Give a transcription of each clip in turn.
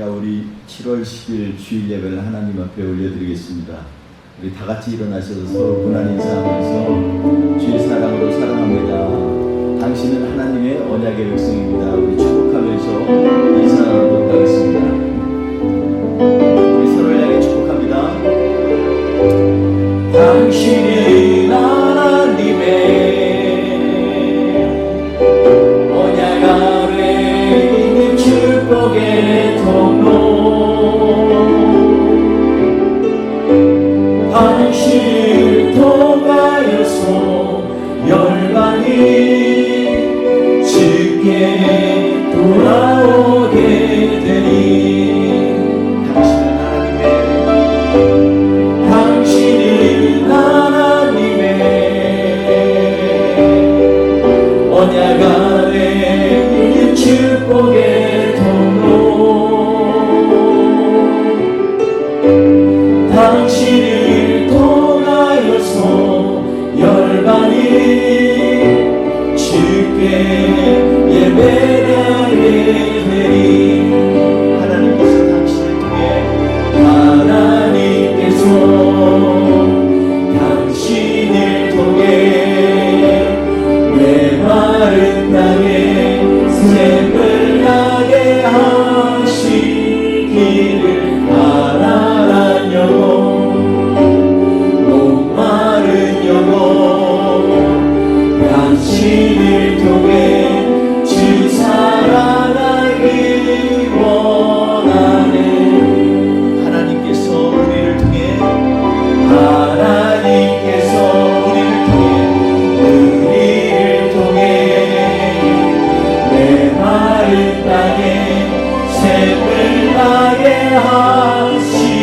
우리 7월 10일 주일 예배를 하나님 앞에 올려드리겠습니다. 우리 다 같이 일어나셔서 서로 문안 인사하면서 주의 사랑으로 사랑합니다. 당신은 하나님의 언약의 백성입니다. 우리 축복하면서 인사 나누도록 하겠습니다. 우리 서로 향해 축복합니다. 당신은 하나님의 언약 아래 있는 축복의 통로, 당신을 통하여서 열방이 주께 돌아오게 되니, 당신은 하나님의 언약 아래 있는 축복의 통로, 당신을 통하여서 열방이 주께 예배하게 되니, 하나님께서 당신을 통해 당신을 통해 메마른 땅에 샘을 나게 하시기를 가난한 영혼, 목마른 영혼, 당신을 통해 주 사랑하기 원하네. 하나님께서 우리를 통해 메마른 땅에 샘을 나게 하시기를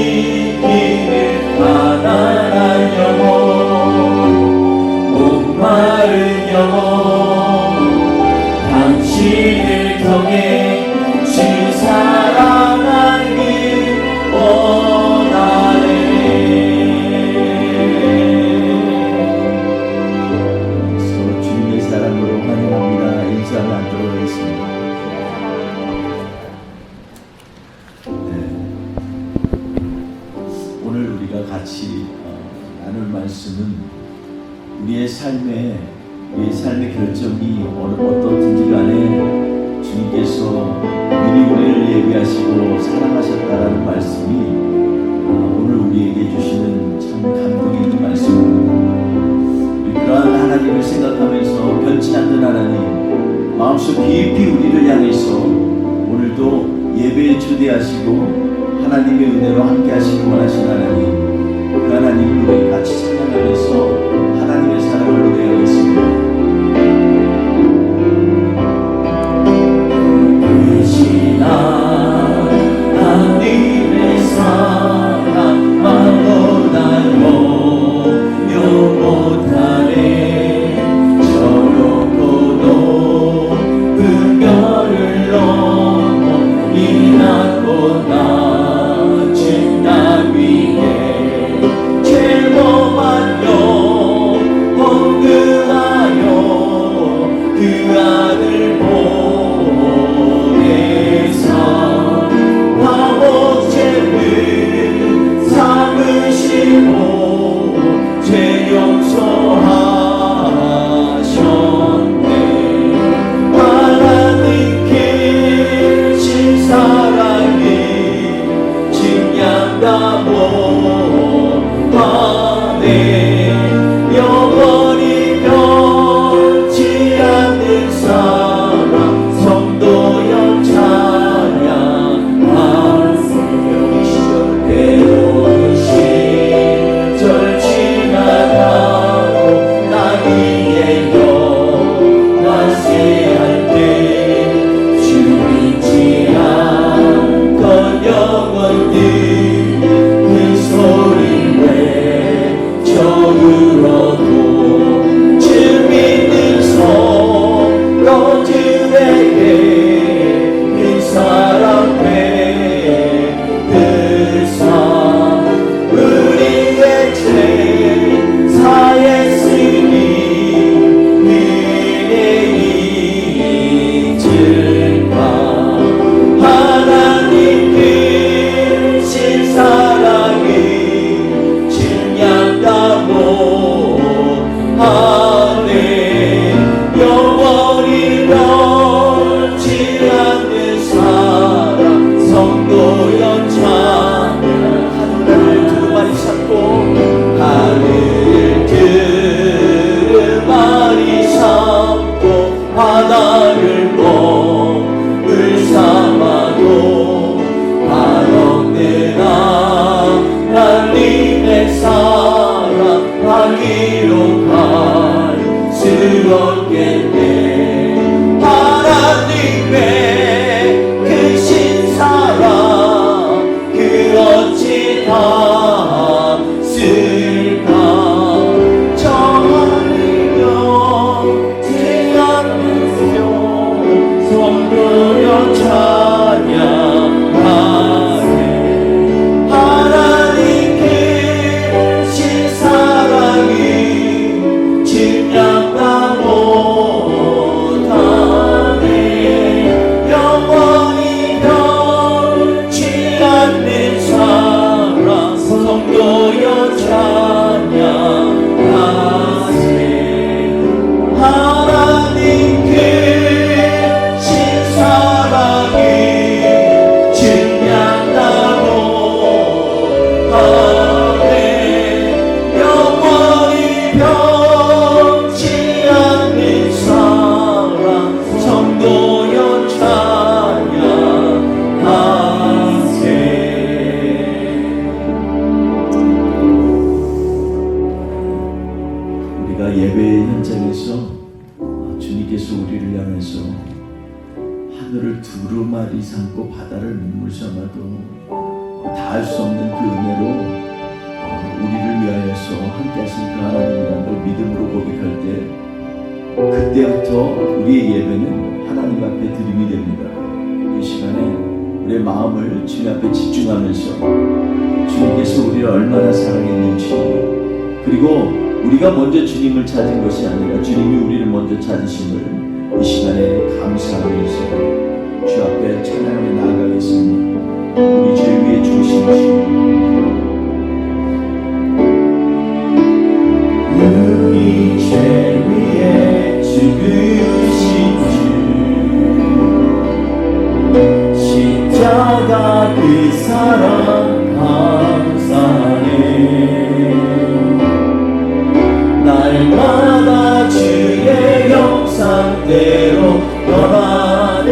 가난한 영혼, 목마른 영혼, 당신을 통해 주 사랑하기 원하네. 서로 주님의 사랑으로 환영합니다. 인사 나누도록 하겠습니다. 오늘 우리가 같이 나눌 말씀은 우리의 삶의 결정이 어떻든지 간에 주님께서 미리 우리를 예비하시고 사랑하셨다라는 말씀이 오늘 우리에게 주시는 참 감동 있는 말씀입니다. 그러한 하나님을 생각하면서 변치 않는 하나님, 마음속 깊이 우리를 향해서 오늘도 예배에 초대하시고 하나님의 은혜로 함께 하시기 원하신 하나님, 그 하나님을 우리 같이 찬양하면서 하나님의 사랑을 노래하겠습니다. 그지나 하나님의 사랑 말로 날 모여 못하네. 저로 높은 별을 넘어 이 낮고 낮은 땅 위에 죄범한 영혼 그하여 바다를 먹을 삼아도 한없는 하나님의 사랑하기로 간스럽겠네. 하나님의 크신 사랑 그 어찌 닿았을까. 저 하늘며 제안하며 성도여 찬양하네. 하나님 크신 사랑이 짐작다 못하네. 영원히 변치 않는 사랑 성도여 찬양하세. 하나님 크신 사랑이 증량다 못하네. 영원히 변치 않는 사랑 성도여 찬양하세. 우리가 예배의 현장에서 주님께서 우리를 향해서 하늘을 두루마리 삼고 바다를 눈물 삼아도 다 할 수 없는 그 은혜로 우리를 위하여서 함께 하신 그 하나님이라는 걸 믿음으로 고백할 때, 그때부터 우리의 예배는 하나님 앞에 드림이 됩니다. 이 시간에 우리의 마음을 주님 앞에 집중하면서 주님께서 우리를 얼마나 사랑했는지, 그리고 우리가 먼저 주님을 찾은 것이 아니라 주님이 우리를 먼저 찾으심을 이 시간에 감사하면서 주 앞에 찬양하며 나아가겠습니다. 우리 죄 위에 죽으신 주, 우리 죄 위에 죽으신 주, 십자가 그 사랑 감사하네. 날마다 주의 형상대로 변화되리라.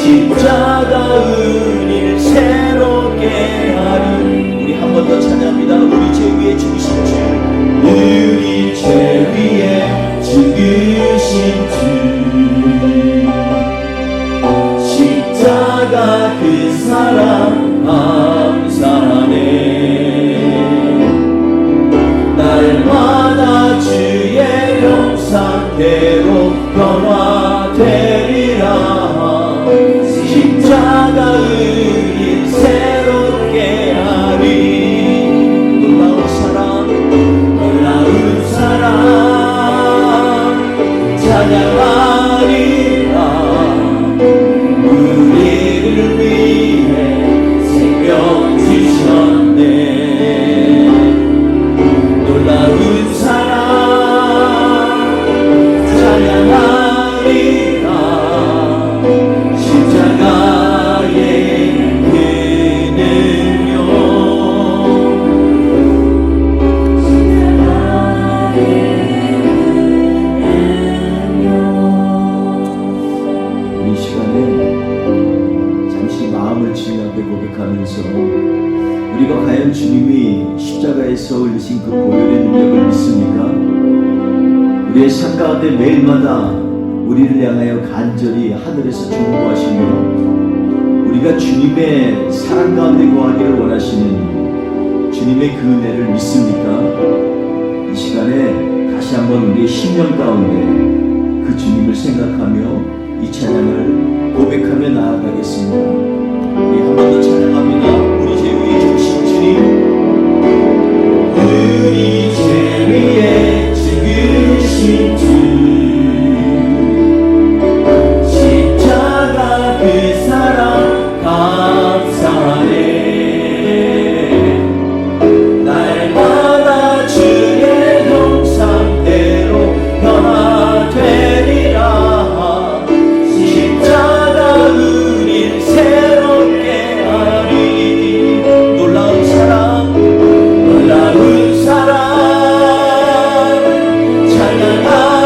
십자가 은혜를 새롭게 하리. 우리 한 번 더 찬양합니다. 우리 죄 위에 죽으신 주, 우리 죄 위에 죽으신 주, 십자가 그 사랑 감사하네. 날마다 주의 형상대로 변화되리라. 십자가 은혜 새롭게 하리. 놀라운 사랑, 놀라운 사랑 찬양하리라. 우리를 위해 생명 주셨네. 놀라운 사랑 찬양하리라. 십자가의 그 능력, 이 시간에 잠시 마음을 주님 앞에 고백하면서 우리가 과연 주님이 십자가에서 흘리신 그 보혈의 능력을 믿습니까? 우리의 삶 가운데 매일마다 우리를 향하여 간절히 하늘에서 중보하시며 우리가 주님의 사랑 가운데 거하기를 원하시는 주님의 그 은혜를 믿습니까? 이 시간에 다시 한번 우리의 심령 가운데 그 주님을 생각하며 이 찬양을 고백하며 나아가겠습니다. 우리 한 번 더 찬양합니다. 우리 죄 위에 죽으신 주님, 우리 죄 위에 죽으신 주, 십자가 그 사랑 감사하네. 날마다 주의 형상대로 변화되리라. 십자가 은혜 새롭게 하리. 놀라운 사랑, 놀라운 사랑 찬양하리.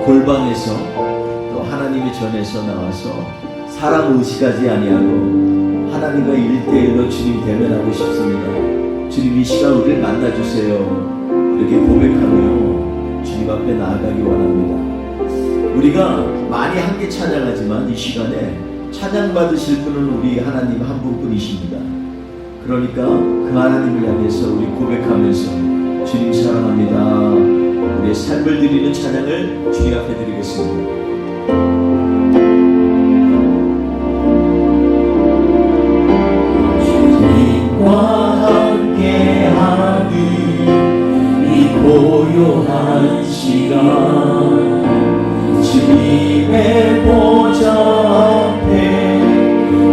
골방에서 또 하나님의 전에서 나와서 사람 의식하지 아니하고 하나님과 1대1로 주님 대면하고 싶습니다. 주님 이 시간 우리를 만나주세요. 이렇게 고백하며 주님 앞에 나아가기 원합니다. 우리가 많이 함께 찬양하지만 이 시간에 찬양 받으실 분은 우리 하나님 한 분뿐이십니다. 그러니까 그 하나님을 향해서 우리 고백하면서 주님 사랑합니다. 우리의 삶을 드리는 찬양을 주님 앞에 드리겠습니다. 고요한 시간 주님의 보좌 앞에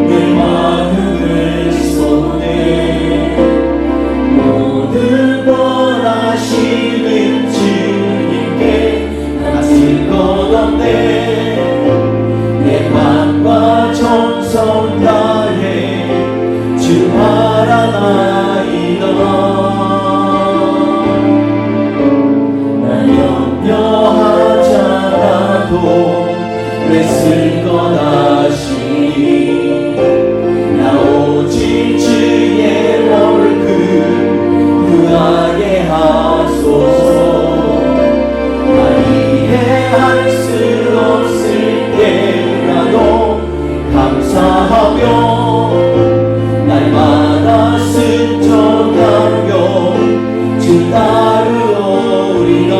내 마음을 쏟네 모든 걸 아시는 주님께 가질 것 없네 내 맘과 정성 다해 주 바라나이다 애쓸 것 아시니 나 오직 주의 얼굴 구하게 하소서 나 이해할 수 없을 때라도 감사하며 날마다 순종하며 주 따르오리라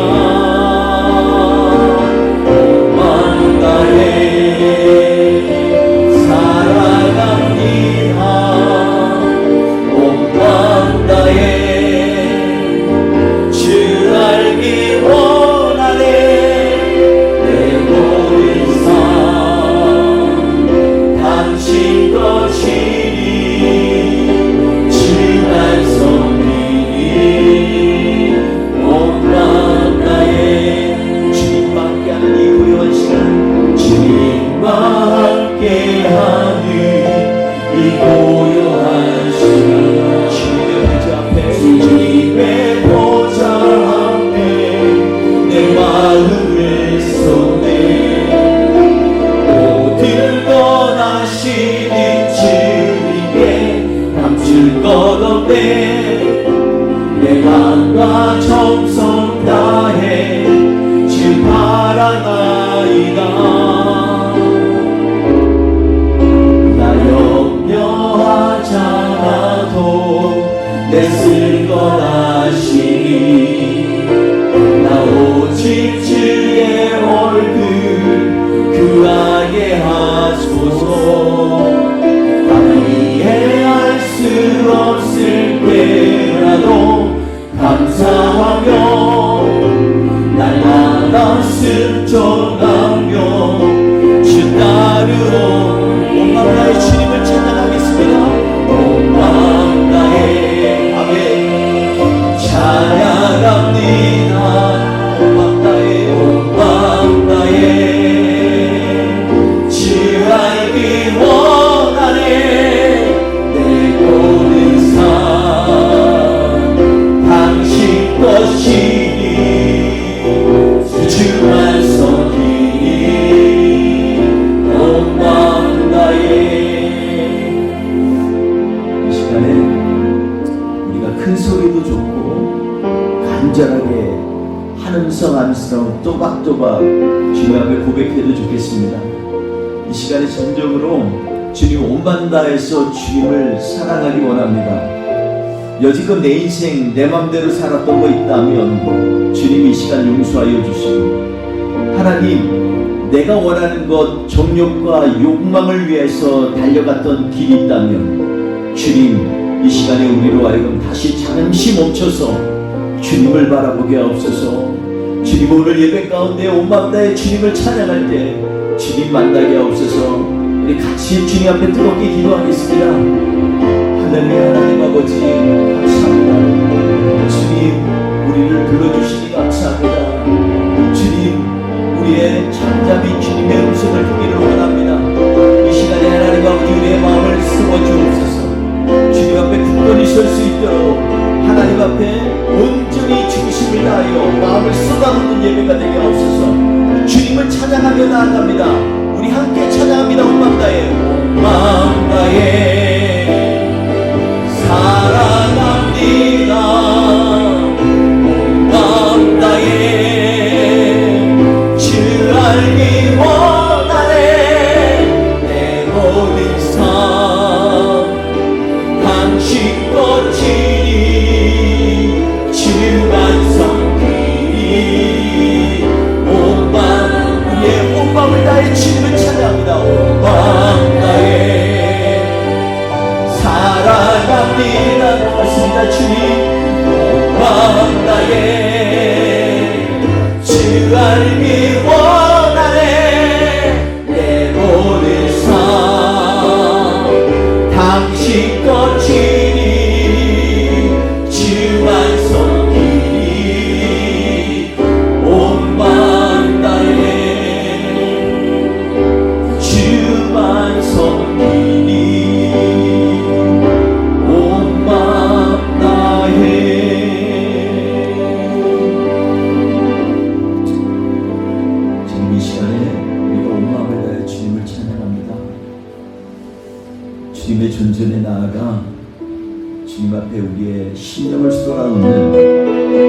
내 맘과 정성 다해 주 바라나이다 나 염려하지 않아도 애쓸 것 아시니 나 오직 주의 얼굴 구하게 하소서 이해할 수 없을 때라도 감사하며 날마다 순종하며 주 따르러 온 맘 다해 주님을 찬양하겠습니다. 온 맘 다해 아멘 찬양합니다. 온 맘 다해 온 맘 다해 주 알기 원하네 주만 섬기니 온 마음 다해 이 시간에 우리가 큰 소리도 좋고 간절하게 한음성 한음성 또박또박 주님 앞에 고백해도 좋겠습니다. 이 시간에 전적으로 주님 온만 다해서 주님을 사랑하기 원합니다. 여지껏 내 인생 내 맘대로 살았던 거 있다면 주님 이 시간 용서하여 주시고 하나님 내가 원하는 것 정욕과 욕망을 위해서 달려갔던 길이 있다면 주님 이 시간에 우리로 하여금 다시 잠시 멈춰서 주님을 바라보게 하옵소서. 주님 오늘 예배 가운데 온 맘 다해 주님을 찬양할 때 주님 만나게 하옵소서. 우리 같이 주님 앞에 뜨겁게 기도하겠습니다. 하나님 아버지 감사합니다. 주님 우리를 불러주시니 감사합니다. 주님 우리의 잠잠히 주님의 음성을 듣기를 원합니다. 이 시간에 하나님 아버지 우리의 마음을 세워주옵소서. 주님 앞에 굳건히 설 수 있도록 하나님 앞에 온전히 중심을 다하여 마음을 쏟아붓는 예배가 되게 하옵소서. 주님 찬양하며 나아갑니다. 우리 함께 찬양합니다. 온 마음 다해, 온 마음 다해 사랑합니다. 온 마음 다해 주 알기 원하네. 내 모든 삶 당신 것이니 주만 섬기니. 온 마음, 우리의 온 마음을 다해 주님을 찬양합니다. 온 마음 다해 사랑합니다. 고맙습니다 주님. 온 마음 다해 주 알기 원하네. 내 모든 삶 당신 것이니 주만 섬기니. 온 마음 다해 주만 섬기니. 온 마음 다해. 지금 이 시간에 우리가 온 마음을 다해 주님을 찬양합니다. 주님의 존전에 나아가 주님 앞에 우리의 심령을 쏟아놓는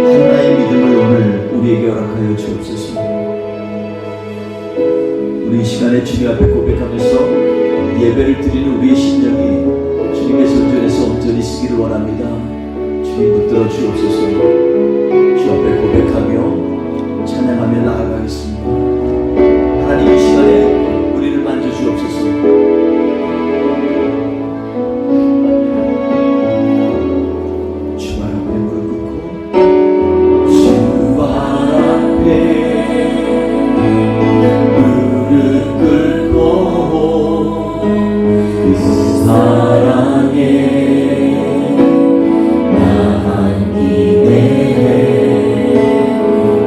하나의 믿음을 오늘 우리에게 허락하여 주옵소서. 우리 이 시간에 주님 앞에 고백하면서 예배를 드리는 우리의 심령이 주님의 존전에서 온전히 쓰기를 원합니다. 주님 붙들어 주옵소서. 주 앞에 고백하며 찬양하며 나아가겠습니다. 하나님 이 시간에 우리를 만져주옵소서.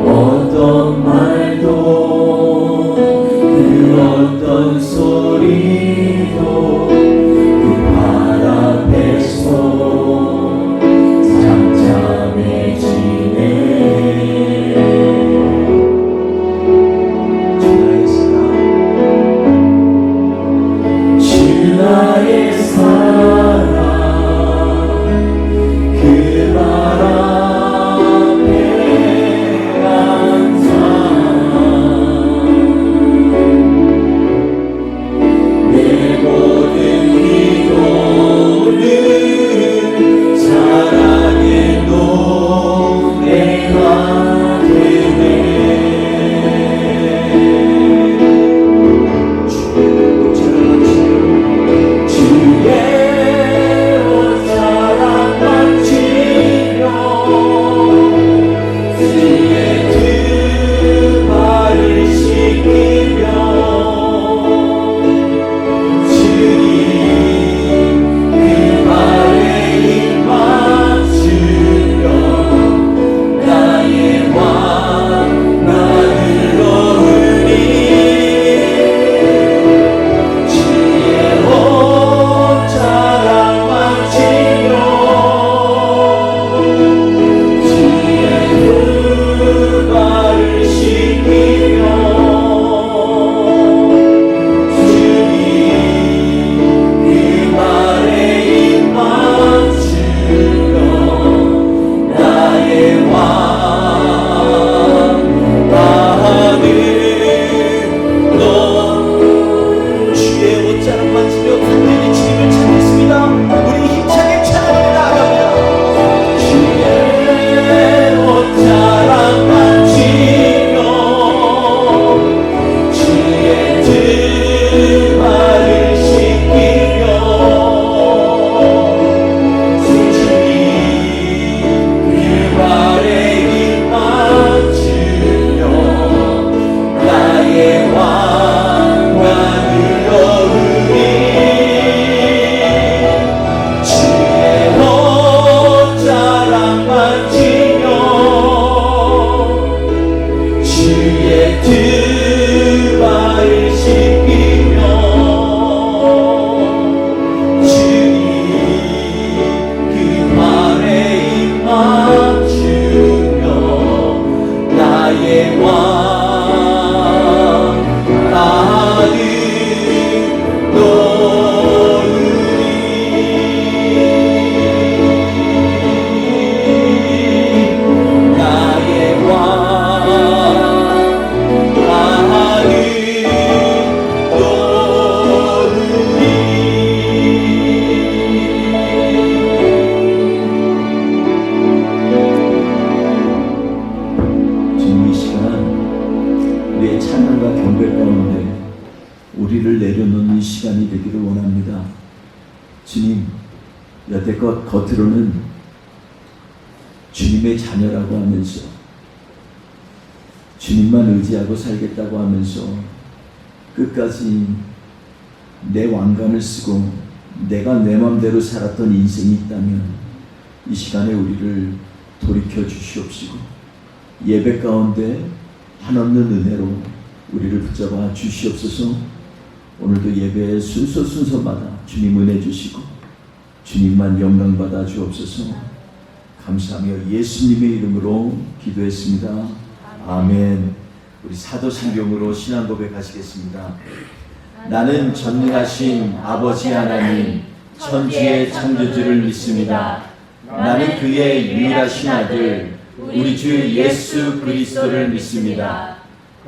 어떤 말도 우리의 찬양과 경배 가운데 우리를 내려놓는 시간이 되기를 원합니다. 주님, 여태껏 겉으로는 주님의 자녀라고 하면서 주님만 의지하고 살겠다고 하면서 끝까지 내 왕관을 쓰고 내가 내 맘대로 살았던 인생이 있다면 이 시간에 우리를 돌이켜 주시옵시고 예배 가운데 한없는 은혜로 우리를 붙잡아 주시옵소서. 오늘도 예배의 순서마다 주님 은혜 주시고 주님만 영광 받아 주옵소서. 감사하며 예수님의 이름으로 기도했습니다. 아멘. 우리 사도신경으로 신앙 고백하시겠습니다. 나는 전능하신 아버지 하나님 천지의 창조주를 믿습니다. 나는 그의 유일하신 아들 우리 주 예수 그리스도를 믿습니다.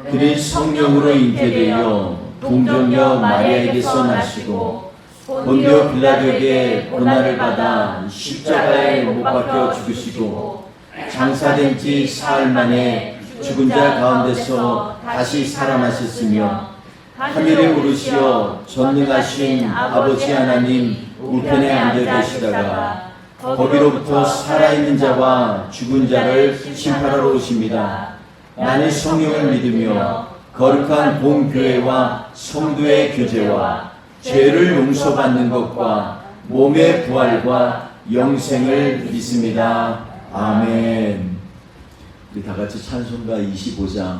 그는 성령으로 잉태되어 동정녀 마리아에게서 나시고 본디오 빌라도에게 고난을 받아 십자가에 못 박혀 죽으시고 장사된 지 사흘 만에 죽은 자 가운데서 다시 살아나셨으며 하늘에 오르시어 전능하신 아버지 하나님 우편에 앉아 계시다가 거기로부터 살아있는 자와 죽은 자를 심판하러 오십니다. 나는 성령을 믿으며 거룩한 공교회와 성도의 교제와 죄를 용서받는 것과 몸의 부활과 영생을 믿습니다. 아멘. 우리 다 같이 찬송가 25장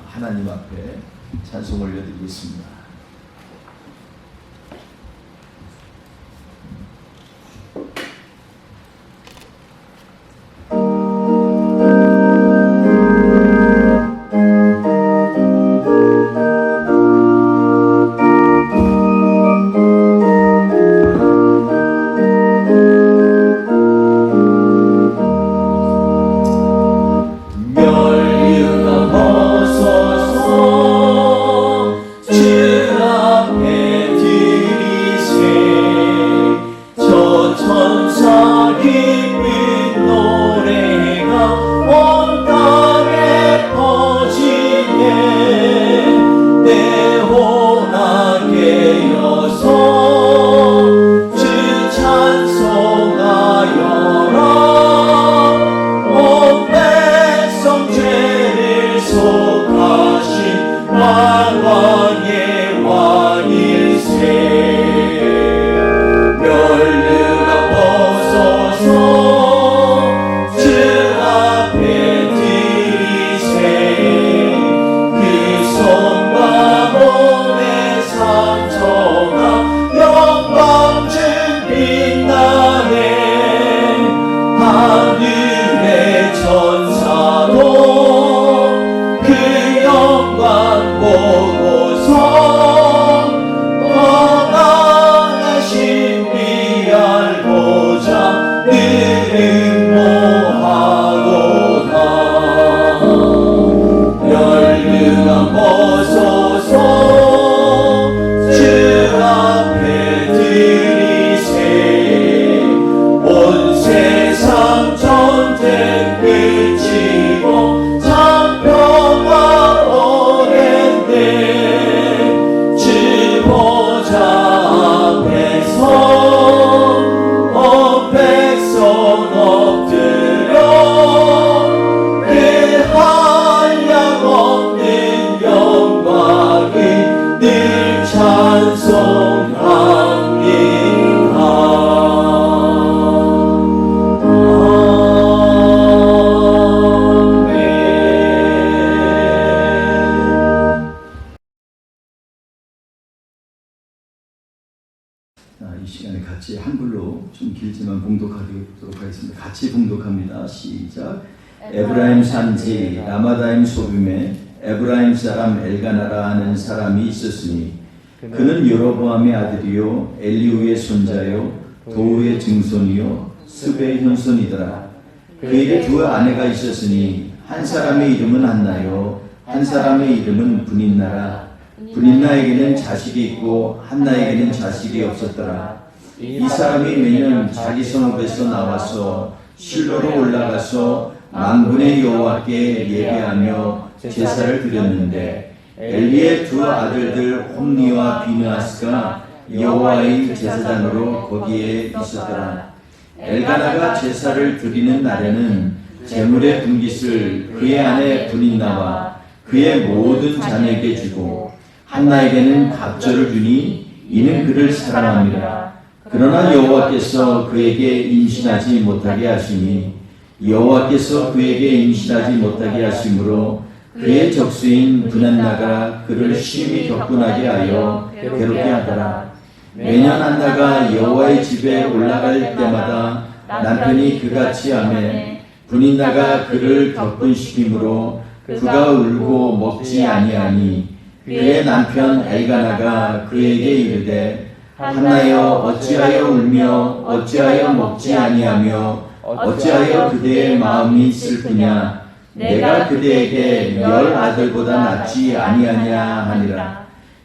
하나님 앞에 찬송 올려드리겠습니다. 이 시간에 같이 한글로 좀 길지만 봉독하도록 하겠습니다. 같이 봉독합니다. 시작. 에브라임 산지 라마다임 소빔에 에브라임 사람 엘가나라 하는 사람이 있었으니 그는 여로보암의 아들이요 엘리후의 손자요 도우의 증손이요 스베의 현손이더라. 그에게 두 아내가 있었으니 한 사람의 이름은 한나요 한 사람의 이름은 분인나라. 분인나에게는 자식이 있고 한나에게는 자식이 없었더라. 이 사람이 매년 자기 성읍에서 나와서 실로로 올라가서 만군의 여호와께 예배하며 제사를 드렸는데 엘리의 두 아들들 홈니와 비느하스가 여호와의 제사장으로 거기에 있었더라. 엘가나가 제사를 드리는 날에는 제물의 분깃을 그의 아내 브닌나와 그의 모든 자녀에게 주고 한나에게는 갑절을 주니 이는 그를 사랑함이라. 그러나 여호와께서 그에게 임신하지 못하게 하시니 여호와께서 그에게 임신하지 못하게 하심으로 그의 적수인 브난나가 그를 심히 격분하게 하여 괴롭게 하더라. 매년 한나가 여호와의 집에 올라갈 때마다 남편이 그같이 하매 브닌나가 그를 격분시키므로 그가 울고 먹지 아니하니 그의 남편 엘가나가 그에게 이르되 한나여 어찌하여 울며 어찌하여 먹지 아니하며 어찌하여 그대의 마음이 슬프냐 내가 그대에게 10 아들보다 낫지 아니하냐 하니라.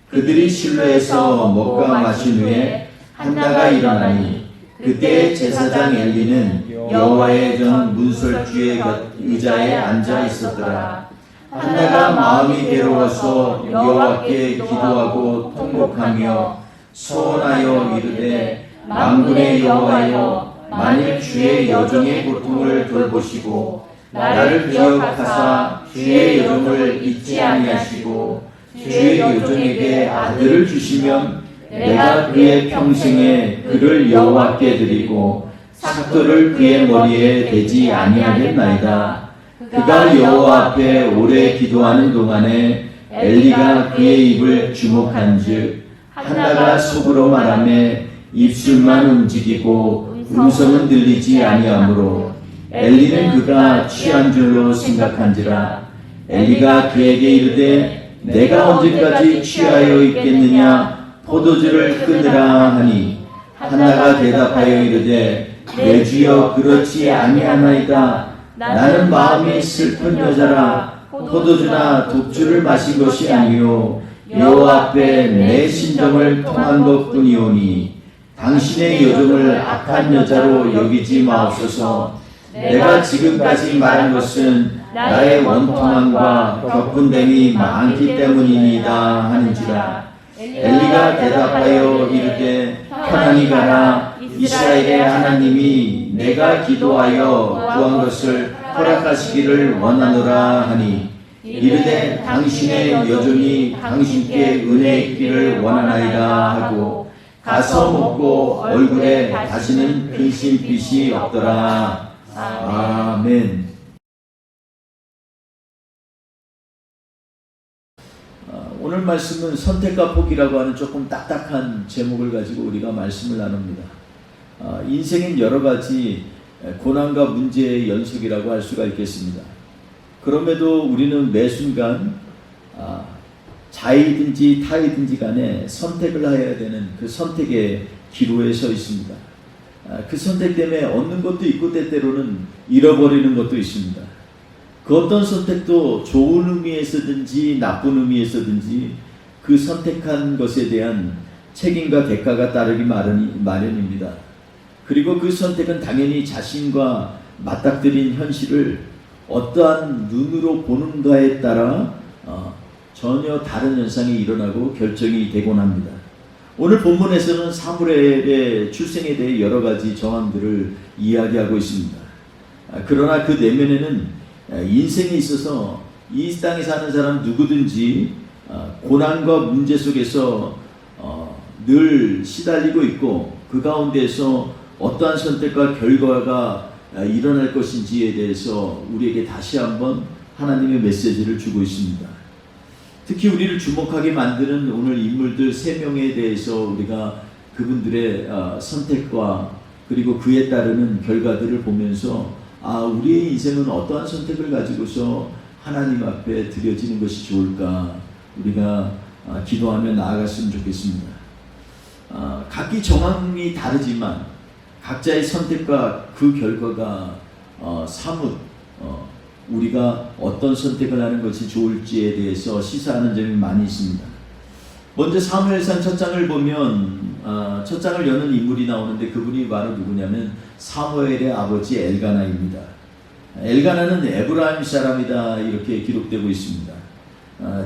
그들이 실로에서 먹과 마신 후에 한나가 일어나니 그때 제사장 엘리는 여호와의 전 문설주의 의자에 앉아 있었더라. 한나가 마음이 괴로워서 여호와께 기도하고 통곡하며 소원하여 이르되 만군의 여호와여 만일 주의 여종의 고통을 돌보시고 나를 기억하사 주의 여종을 잊지 아니하시고 주의 여종에게 아들을 주시면 내가 그의 평생에 그를 여호와께 드리고 삭도를 그의 머리에 대지 아니하겠나이다. 그가 여호와 앞에 오래 기도하는 동안에 엘리가 그의 입을 주목한즉 한나가 속으로 말하며 입술만 움직이고 음성은 들리지 아니하므로 엘리는 그가 취한 줄로 생각한지라. 엘리가 그에게 이르되 내가 언제까지 취하여 있겠느냐 포도주를 끊으라 하니 한나가 대답하여 이르되 내 주여 그렇지 아니하나이다. 나는 마음이 슬픈 여자라. 포도주나 독주를 마신 것이 아니요 여호와 앞에 내 심정을 통한 것뿐이오니 당신의 여종을 악한 여자로 여기지 마옵소서. 내가 지금까지 말한 것은 나의 원통함과 격분됨이 많기 때문이니이다 하는지라. 엘리가 대답하여 이르되 편안히 가라. 이스라엘의 하나님이 내가 기도하여 구한 것을 허락하시기를 원하노라 하니 이르되 당신의 여종이 당신께 은혜 있기를 원하나이다 하고 가서 먹고 얼굴에 다시는 근심빛이 없더라. 아멘. 오늘 말씀은 선택과 포기라고 하는 조금 딱딱한 제목을 가지고 우리가 말씀을 나눕니다. 인생엔 여러 가지 고난과 문제의 연속이라고 할 수가 있겠습니다. 그럼에도 우리는 매 순간 자이든지 타이든지 간에 선택을 해야 되는 그 선택의 기로에 서 있습니다. 그 선택 때문에 얻는 것도 있고 때때로는 잃어버리는 것도 있습니다. 그 어떤 선택도 좋은 의미에서든지 나쁜 의미에서든지 그 선택한 것에 대한 책임과 대가가 따르기 마련입니다. 그리고 그 선택은 당연히 자신과 맞닥뜨린 현실을 어떠한 눈으로 보는가에 따라 전혀 다른 현상이 일어나고 결정이 되곤 합니다. 오늘 본문에서는 사무엘의 출생에 대해 여러 가지 정황들을 이야기하고 있습니다. 그러나 그 내면에는 인생에 있어서 이 땅에 사는 사람 누구든지 고난과 문제 속에서 늘 시달리고 있고 그 가운데서 어떠한 선택과 결과가 일어날 것인지에 대해서 우리에게 다시 한번 하나님의 메시지를 주고 있습니다. 특히 우리를 주목하게 만드는 오늘 인물들 3명에 대해서 우리가 그분들의 선택과 그리고 그에 따르는 결과들을 보면서 우리의 인생은 어떠한 선택을 가지고서 하나님 앞에 드려지는 것이 좋을까 우리가 기도하며 나아갔으면 좋겠습니다. 각기 정황이 다르지만 각자의 선택과 그 결과가 사뭇 우리가 어떤 선택을 하는 것이 좋을지에 대해서 시사하는 점이 많이 있습니다. 먼저 사무엘상 첫 장을 보면 첫 장을 여는 인물이 나오는데 그분이 바로 누구냐면 사무엘의 아버지 엘가나입니다. 엘가나는 에브라임 사람이다 이렇게 기록되고 있습니다.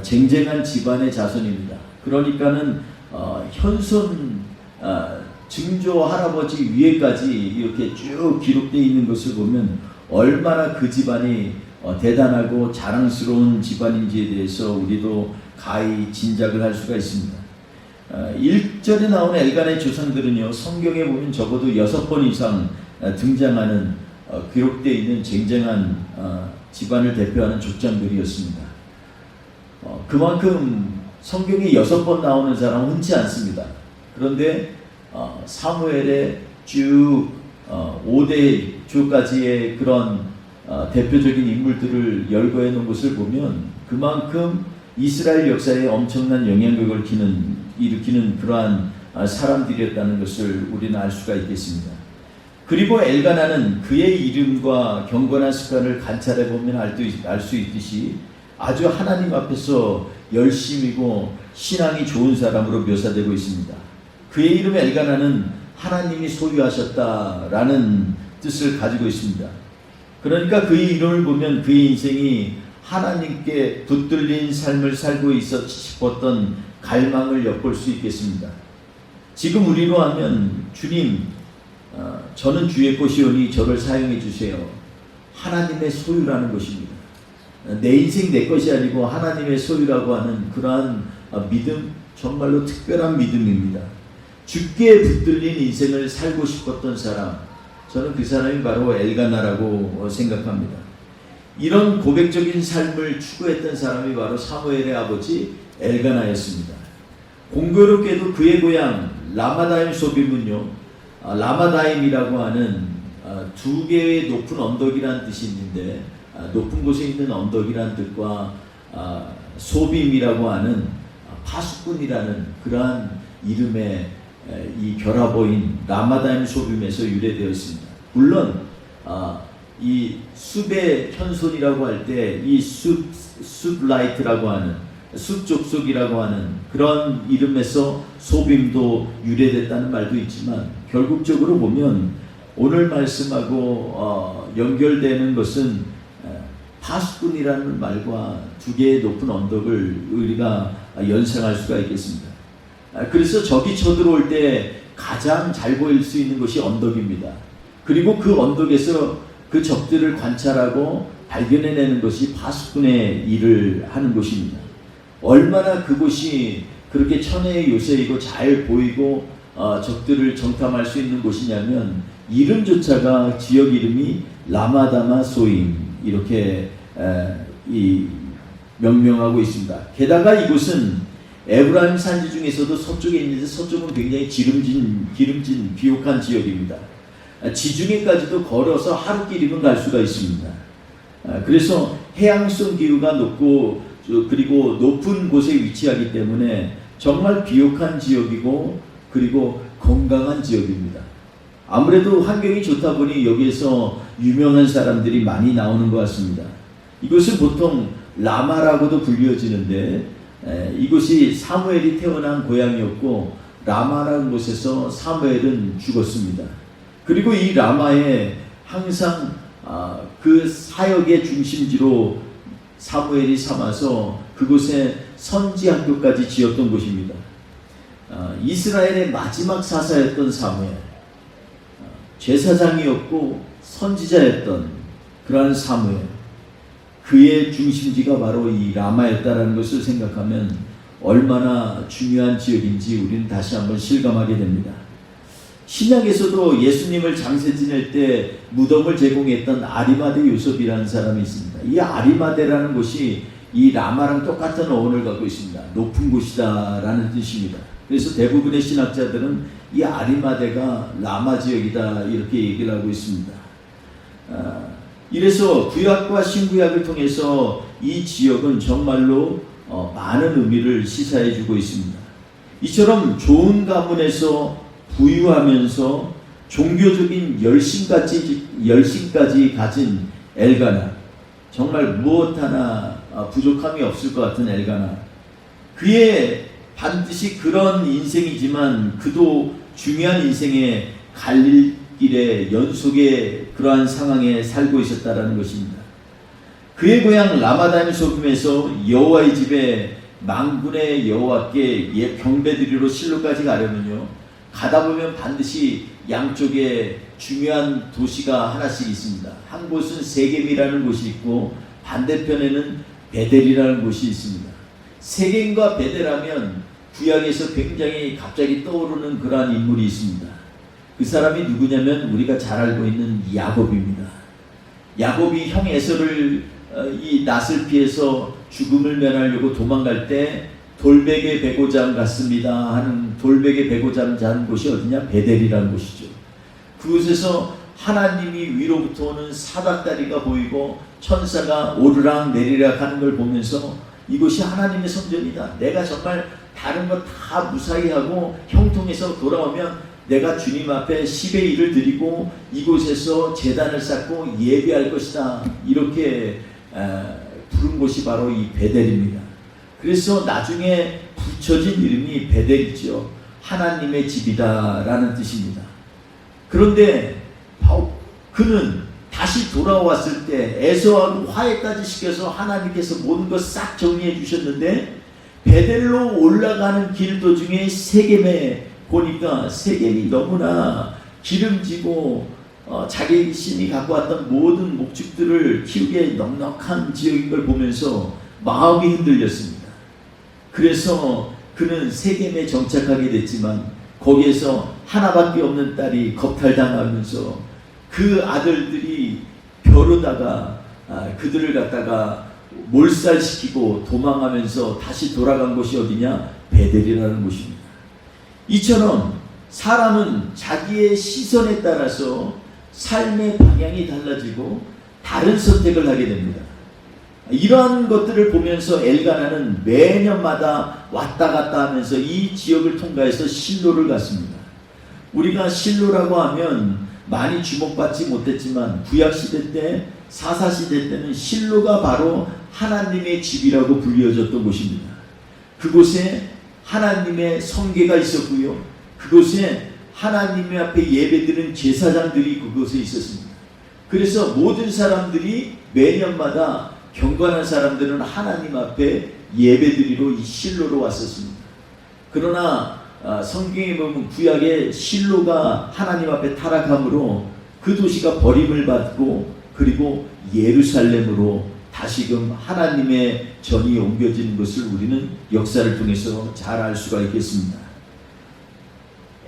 쟁쟁한 집안의 자손입니다. 그러니까는 현손 증조 할아버지 위에까지 이렇게 쭉 기록되어 있는 것을 보면 얼마나 그 집안이 대단하고 자랑스러운 집안인지에 대해서 우리도 가히 짐작을 할 수가 있습니다. 1절에 나오는 엘가나의 조상들은요, 성경에 보면 적어도 6번 이상 등장하는 기록되어 있는 쟁쟁한 집안을 대표하는 족장들이었습니다. 그만큼 성경에 6번 나오는 사람은 흔치 않습니다. 그런데 사무엘의 쭉 5대 주까지의 그런 대표적인 인물들을 열거해 놓은 것을 보면 그만큼 이스라엘 역사에 엄청난 영향력을 일으키는 그러한 사람들이었다는 것을 우리는 알 수가 있겠습니다. 그리고 엘가나는 그의 이름과 경건한 습관을 관찰해 보면 알 수 있듯이 아주 하나님 앞에서 열심이고 신앙이 좋은 사람으로 묘사되고 있습니다. 그의 이름 엘가나는 하나님이 소유하셨다라는 뜻을 가지고 있습니다. 그러니까 그의 이름을 보면 그의 인생이 하나님께 붙들린 삶을 살고 있었 싶었던 갈망을 엿볼 수 있겠습니다. 지금 우리로 하면 주님, 저는 주의 것이오니 저를 사용해 주세요. 하나님의 소유라는 것입니다. 내 인생 내 것이 아니고 하나님의 소유라고 하는 그러한 믿음, 정말로 특별한 믿음입니다. 주께 붙들린 인생을 살고 싶었던 사람, 저는 그 사람이 바로 엘가나라고 생각합니다. 이런 고백적인 삶을 추구했던 사람이 바로 사무엘의 아버지 엘가나였습니다. 공교롭게도 그의 고향 라마다임 소빔은요, 라마다임이라고 하는 2개의 높은 언덕이라는 뜻이 있는데, 높은 곳에 있는 언덕이라는 뜻과 소빔이라고 하는 파수꾼이라는 그러한 이름의 이 결합어인 라마다임 소빔에서 유래되어 있습니다. 물론 이 숲의 현손이라고 할 때 이 숲라이트라고 하는 숲족속이라고 하는 그런 이름에서 소빔도 유래됐다는 말도 있지만, 결국적으로 보면 오늘 말씀하고 연결되는 것은 파수꾼이라는 말과 2개의 높은 언덕을 우리가 연상할 수가 있겠습니다. 그래서 적이 쳐들어올 때 가장 잘 보일 수 있는 것이 언덕입니다. 그리고 그 언덕에서 그 적들을 관찰하고 발견해내는 것이 파수꾼의 일을 하는 곳입니다. 얼마나 그곳이 그렇게 천혜의 요새이고 잘 보이고 적들을 정탐할 수 있는 곳이냐면, 이름조차가 지역 이름이 라마다마 소임 이렇게 명명하고 있습니다. 게다가 이곳은 에브라임 산지 중에서도 서쪽에 있는데 서쪽은 굉장히 기름진 비옥한 지역입니다. 지중해까지도 걸어서 하루길이면 갈 수가 있습니다. 그래서 해양성 기후가 높고 그리고 높은 곳에 위치하기 때문에 정말 비옥한 지역이고 그리고 건강한 지역입니다. 아무래도 환경이 좋다 보니 여기에서 유명한 사람들이 많이 나오는 것 같습니다. 이곳은 보통 라마라고도 불리어지는데 이곳이 사무엘이 태어난 고향이었고, 라마라는 곳에서 사무엘은 죽었습니다. 그리고 이 라마에 항상 그 사역의 중심지로 사무엘이 삼아서 그곳에 선지학교까지 지었던 곳입니다. 이스라엘의 마지막 사사였던 사무엘, 제사장이었고 선지자였던 그러한 사무엘, 그의 중심지가 바로 이 라마였다라는 것을 생각하면 얼마나 중요한 지역인지 우리는 다시 한번 실감하게 됩니다. 신약에서도 예수님을 장세 지낼 때 무덤을 제공했던 아리마대 요셉이라는 사람이 있습니다. 이 아리마대라는 곳이 이 라마랑 똑같은 어원을 갖고 있습니다. 높은 곳이다 라는 뜻입니다. 그래서 대부분의 신학자들은 이 아리마대가 라마 지역이다 이렇게 얘기를 하고 있습니다. 이래서 구약과 신구약을 통해서 이 지역은 정말로 많은 의미를 시사해 주고 있습니다. 이처럼 좋은 가문에서 부유하면서 종교적인 열심까지 가진 엘가나, 정말 무엇 하나 부족함이 없을 것 같은 엘가나, 그의 반드시 그런 인생이지만 그도 중요한 인생의 갈릴 길의 연속의 그러한 상황에 살고 있었다라는 것입니다. 그의 고향 라마다임 소금에서 여호와의 집에 만군의 여호와께 경배드리러 실로까지 가려면요, 가다 보면 반드시 양쪽에 중요한 도시가 하나씩 있습니다. 한 곳은 세겜이라는 곳이 있고 반대편에는 베델이라는 곳이 있습니다. 세겜과 베델하면 구약에서 굉장히 갑자기 떠오르는 그러한 인물이 있습니다. 그 사람이 누구냐면 우리가 잘 알고 있는 야곱입니다. 야곱이 형 에서를 이 낯을 피해서 죽음을 면하려고 도망갈 때 돌베개 베고잠 갔습니다 하는, 돌베개 베고잠 자는 곳이 어디냐? 베델이라는 곳이죠. 그곳에서 하나님이 위로부터 오는 사닥다리가 보이고 천사가 오르락 내리락 하는 걸 보면서 이곳이 하나님의 성전이다. 내가 정말 다른 거 다 무사히 하고 형통해서 돌아오면 내가 주님 앞에 10의 1을 드리고 이곳에서 제단을 쌓고 예배할 것이다. 이렇게 부른 곳이 바로 이 베델입니다. 그래서 나중에 붙여진 이름이 베델이죠. 하나님의 집이다라는 뜻입니다. 그런데 그는 다시 돌아왔을 때 에서하고 화해까지 시켜서 하나님께서 모든 것 싹 정리해 주셨는데, 베델로 올라가는 길 도중에 세겜에 보니까 세겜이 너무나 기름지고 자기 신이 갖고 왔던 모든 목축들을 키우기에 넉넉한 지역인 걸 보면서 마음이 흔들렸습니다. 그래서 그는 세겜에 정착하게 됐지만 거기에서 하나밖에 없는 딸이 겁탈당하면서 그 아들들이 벼르다가 그들을 갖다가 몰살시키고 도망하면서 다시 돌아간 곳이 어디냐? 베델이라는 곳입니다. 이처럼 사람은 자기의 시선에 따라서 삶의 방향이 달라지고 다른 선택을 하게 됩니다. 이러한 것들을 보면서 엘가나는 매년마다 왔다 갔다 하면서 이 지역을 통과해서 실로를 갔습니다. 우리가 실로라고 하면 많이 주목받지 못했지만 구약시대 때, 사사시대 때는 실로가 바로 하나님의 집이라고 불려졌던 곳입니다. 그곳에 하나님의 성계가 있었고요, 그곳에 하나님 앞에 예배드리는 제사장들이 그곳에 있었습니다. 그래서 모든 사람들이 매년마다 경건한 사람들은 하나님 앞에 예배드리러 이 실로로 왔었습니다. 그러나 성경에 보면 구약의 실로가 하나님 앞에 타락함으로 그 도시가 버림을 받고 그리고 예루살렘으로 다시금 하나님의 전이 옮겨지는 것을 우리는 역사를 통해서 잘 알 수가 있겠습니다.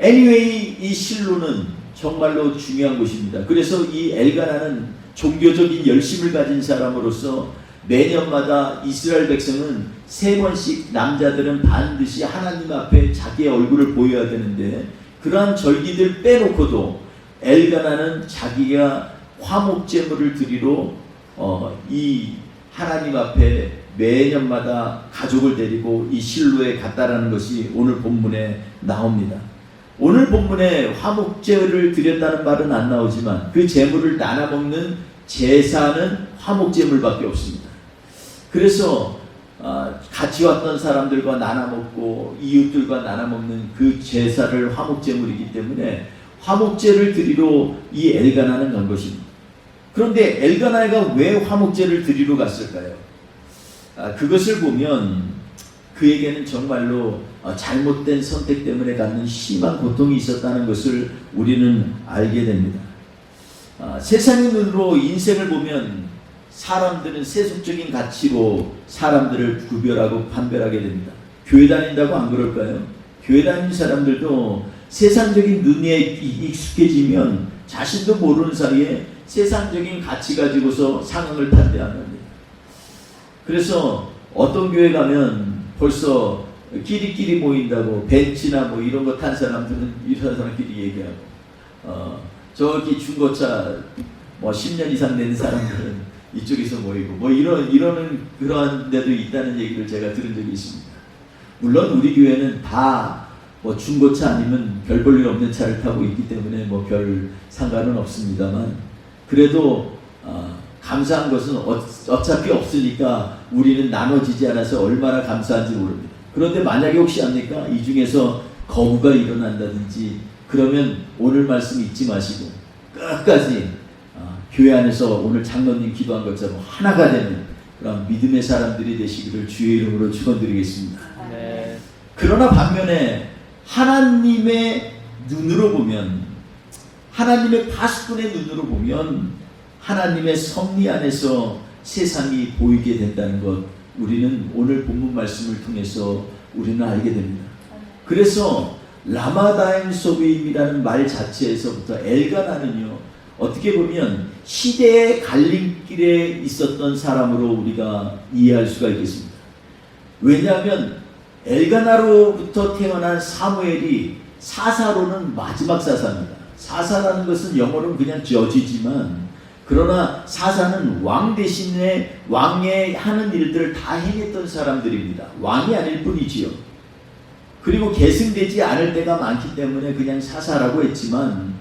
anyway, 이 실로는 정말로 중요한 곳입니다. 그래서 이 엘가나는 종교적인 열심을 가진 사람으로서 매년마다 이스라엘 백성은 3번씩 남자들은 반드시 하나님 앞에 자기의 얼굴을 보여야 되는데, 그러한 절기들 빼놓고도 엘가나는 자기가 화목제물을 드리러 이 하나님 앞에 매년마다 가족을 데리고 이 실로에 갔다라는 것이 오늘 본문에 나옵니다. 오늘 본문에 화목제를 드렸다는 말은 안 나오지만 그 제물을 나눠 먹는 제사는 화목제물밖에 없습니다. 그래서 같이 왔던 사람들과 나눠 먹고 이웃들과 나눠 먹는 그 제사를 화목제물이기 때문에 화목제를 드리러 이 엘가나는 간 것입니다. 그런데 엘가나가 왜 화목제를 드리러 갔을까요? 그것을 보면 그에게는 정말로 잘못된 선택 때문에 갖는 심한 고통이 있었다는 것을 우리는 알게 됩니다. 세상의 눈으로 인생을 보면 사람들은 세속적인 가치로 사람들을 구별하고 판별하게 됩니다. 교회 다닌다고 안 그럴까요? 교회 다니는 사람들도 세상적인 눈에 익숙해지면 자신도 모르는 사이에 세상적인 가치 가지고서 상황을 판단합니다. 그래서 어떤 교회 가면 벌써 끼리끼리 모인다고 벤치나 뭐 이런 거 탄 사람들은 이런 사람끼리 얘기하고 저기 중고차 뭐 10년 이상 된 사람들은 이쪽에서 모이고 뭐 이러는 그러한 데도 있다는 얘기를 제가 들은 적이 있습니다. 물론 우리 교회는 다 뭐 중고차 아니면 별 볼 일 없는 차를 타고 있기 때문에 뭐 별 상관은 없습니다만, 그래도 감사한 것은 어차피 없으니까 우리는 나눠지지 않아서 얼마나 감사한지 모릅니다. 그런데 만약에 혹시 압니까? 이 중에서 거부가 일어난다든지 그러면 오늘 말씀 잊지 마시고 끝까지 교회 안에서 오늘 장로님 기도한 것처럼 하나가 되는 그런 믿음의 사람들이 되시기를 주의 이름으로 축원드리겠습니다. 네. 그러나 반면에 하나님의 눈으로 보면, 하나님의 파수꾼의 눈으로 보면 하나님의 섭리 안에서 세상이 보이게 된다는 것, 우리는 오늘 본문 말씀을 통해서 우리는 알게 됩니다. 그래서 라마다임 소비임이라는 말 자체에서부터 엘가나는요, 어떻게 보면 시대의 갈림길에 있었던 사람으로 우리가 이해할 수가 있겠습니다. 왜냐하면 엘가나로부터 태어난 사무엘이 사사로는 마지막 사사입니다. 사사라는 것은 영어로는 그냥 저지지만, 그러나 사사는 왕 대신에 왕의 하는 일들을 다 행했던 사람들입니다. 왕이 아닐 뿐이지요. 그리고 계승되지 않을 때가 많기 때문에 그냥 사사라고 했지만,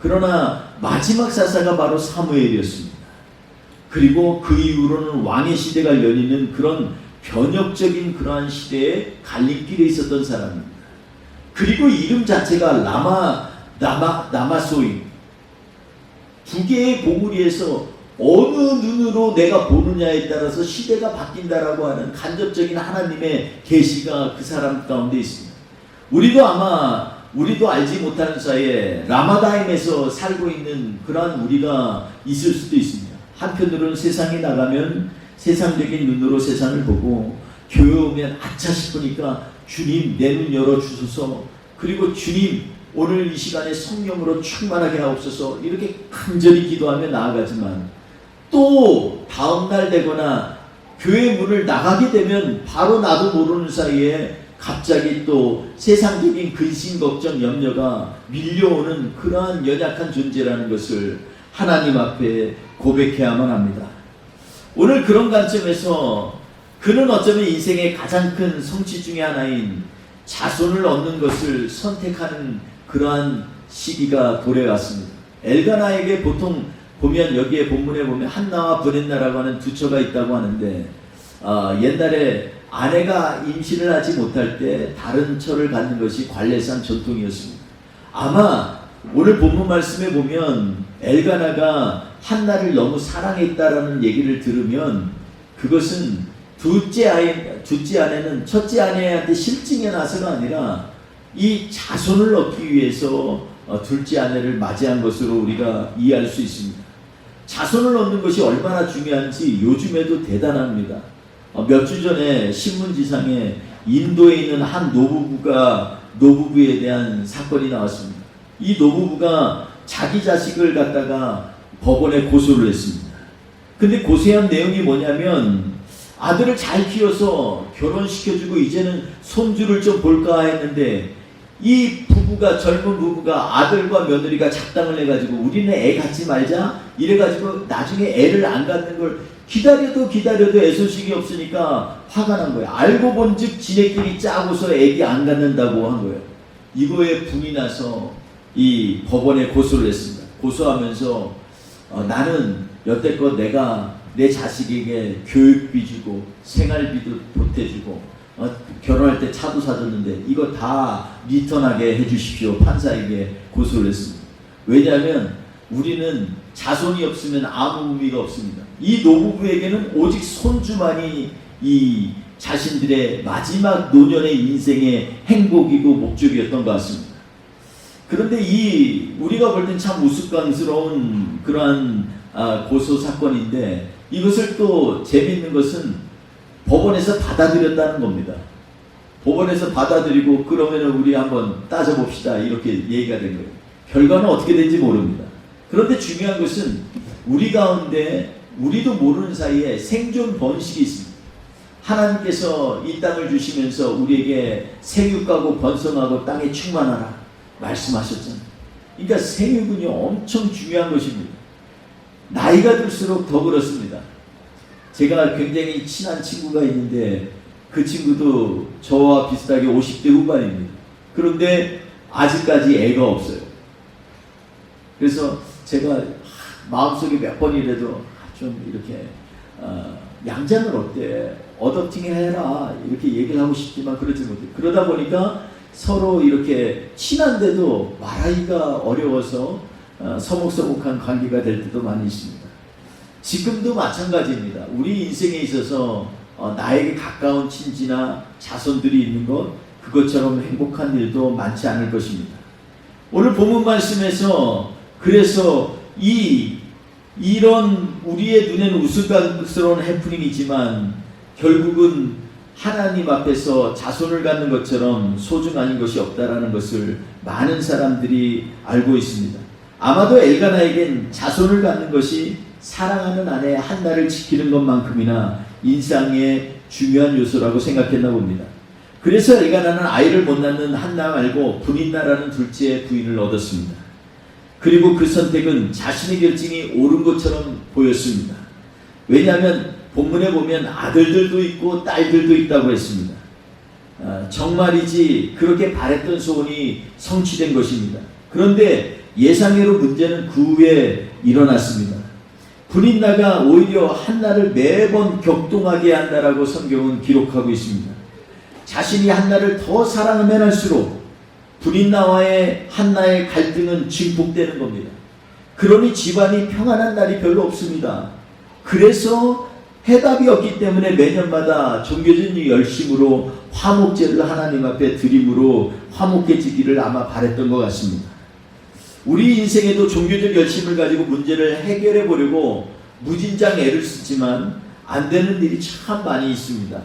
그러나 마지막 사사가 바로 사무엘이었습니다. 그리고 그 이후로는 왕의 시대가 열리는 그런 변혁적인 그러한 시대에 갈림길에 있었던 사람입니다. 그리고 이름 자체가 라마소임, 두 개의 봉우리에서 어느 눈으로 내가 보느냐에 따라서 시대가 바뀐다라고 하는 간접적인 하나님의 계시가 그 사람 가운데 있습니다. 우리도 알지 못하는 사이에 라마다임에서 살고 있는 그러한 우리가 있을 수도 있습니다. 한편으로는 세상에 나가면 세상적인 눈으로 세상을 보고, 교회 오면 아차 싶으니까 주님 내 눈 열어주소서, 그리고 주님 오늘 이 시간에 성령으로 충만하게 하옵소서, 이렇게 간절히 기도하며 나아가지만, 또 다음날 되거나 교회 문을 나가게 되면 바로 나도 모르는 사이에 갑자기 또 세상적인 근심, 걱정, 염려가 밀려오는 그러한 연약한 존재라는 것을 하나님 앞에 고백해야만 합니다. 오늘 그런 관점에서 그는 어쩌면 인생의 가장 큰 성취 중의 하나인 자손을 얻는 것을 선택하는 그러한 시기가 도래왔습니다. 엘가나에게 보통 보면, 여기에 본문에 보면 한나와 브렛나라고 하는 두 처가 있다고 하는데, 옛날에 아내가 임신을 하지 못할 때 다른 처를 갖는 것이 관례상 전통이었습니다. 아마 오늘 본문 말씀에 보면 엘가나가 한나를 너무 사랑했다라는 얘기를 들으면, 그것은 둘째 아내는 첫째 아내한테 실증이 나서가 아니라 이 자손을 얻기 위해서 둘째 아내를 맞이한 것으로 우리가 이해할 수 있습니다. 자손을 얻는 것이 얼마나 중요한지 요즘에도 대단합니다. 몇 주 전에 신문지상에 인도에 있는 한 노부부에 대한 사건이 나왔습니다. 이 노부부가 자기 자식을 갖다가 법원에 고소를 했습니다. 근데 고소한 내용이 뭐냐면, 아들을 잘 키워서 결혼시켜주고 이제는 손주를 좀 볼까 했는데, 이 젊은 부부가 아들과 며느리가 작당을 해가지고 우리는 애 갖지 말자 이래가지고 나중에 애를 안 갖는 걸 기다려도 애소식이 없으니까 화가 난 거예요. 알고 본즉 지네끼리 짜고서 애기 안 갖는다고 한 거예요. 이거에 분이 나서 이 법원에 고소를 했습니다. 고소하면서 나는 여태껏 내가 내 자식에게 교육비 주고 생활비도 보태주고 결혼할 때 차도 사줬는데 이거 다 리턴하게 해주십시오. 판사에게 고소를 했습니다. 왜냐하면 우리는 자손이 없으면 아무 의미가 없습니다. 이 노부부에게는 오직 손주만이 이 자신들의 마지막 노년의 인생의 행복이고 목적이었던 것 같습니다. 그런데 우리가 볼 땐 참 우스꽝스러운 그러한 고소 사건인데, 이것을 또 재미있는 것은 법원에서 받아들였다는 겁니다. 법원에서 받아들이고 그러면 우리 한번 따져봅시다 이렇게 얘기가 된 거예요. 결과는 어떻게 될지 모릅니다. 그런데 중요한 것은 우리 가운데 우리도 모르는 사이에 생존 번식이 있습니다. 하나님께서 이 땅을 주시면서 우리에게 생육하고 번성하고 땅에 충만하라 말씀하셨잖아요. 그러니까 생육은요 엄청 중요한 것입니다. 나이가 들수록 더 그렇습니다. 제가 굉장히 친한 친구가 있는데 그 친구도 저와 비슷하게 50대 후반입니다. 그런데 아직까지 애가 없어요. 그래서 제가 마음속에 몇 번이라도 좀 이렇게 양자는 어때? 어댑팅 해라 이렇게 얘기를 하고 싶지만 그러지 못해요. 그러다 보니까 서로 이렇게 친한데도 말하기가 어려워서 서먹서먹한 관계가 될 때도 많이 있습니다. 지금도 마찬가지입니다. 우리 인생에 있어서 나에게 가까운 친지나 자손들이 있는 것, 그것처럼 행복한 일도 많지 않을 것입니다. 오늘 본문 말씀에서 그래서 이런 우리의 눈에는 우스꽝스러운 해프닝이지만 결국은 하나님 앞에서 자손을 갖는 것처럼 소중한 것이 없다라는 것을 많은 사람들이 알고 있습니다. 아마도 엘가나에겐 자손을 갖는 것이 사랑하는 아내 한나를 지키는 것만큼이나 인생의 중요한 요소라고 생각했나 봅니다. 그래서 엘가나는 아이를 못 낳는 한나 말고 브닌나라는 둘째 부인을 얻었습니다. 그리고 그 선택은 자신의 결정이 옳은 것처럼 보였습니다. 왜냐하면 본문에 보면 아들들도 있고 딸들도 있다고 했습니다. 정말이지 그렇게 바랬던 소원이 성취된 것입니다. 그런데 예상외로 문제는 그 후에 일어났습니다. 브닌나가 오히려 한나를 매번 격동하게 한다라고 성경은 기록하고 있습니다. 자신이 한나를 더 사랑하면 할수록 브닌나와의 한나의 갈등은 증폭되는 겁니다. 그러니 집안이 평안한 날이 별로 없습니다. 그래서 해답이 없기 때문에 매년마다 종교적인 열심으로 화목제를 하나님 앞에 드림으로 화목해지기를 아마 바랬던 것 같습니다. 우리 인생에도 종교적 열심을 가지고 문제를 해결해 보려고 무진장 애를 쓰지만 안 되는 일이 참 많이 있습니다.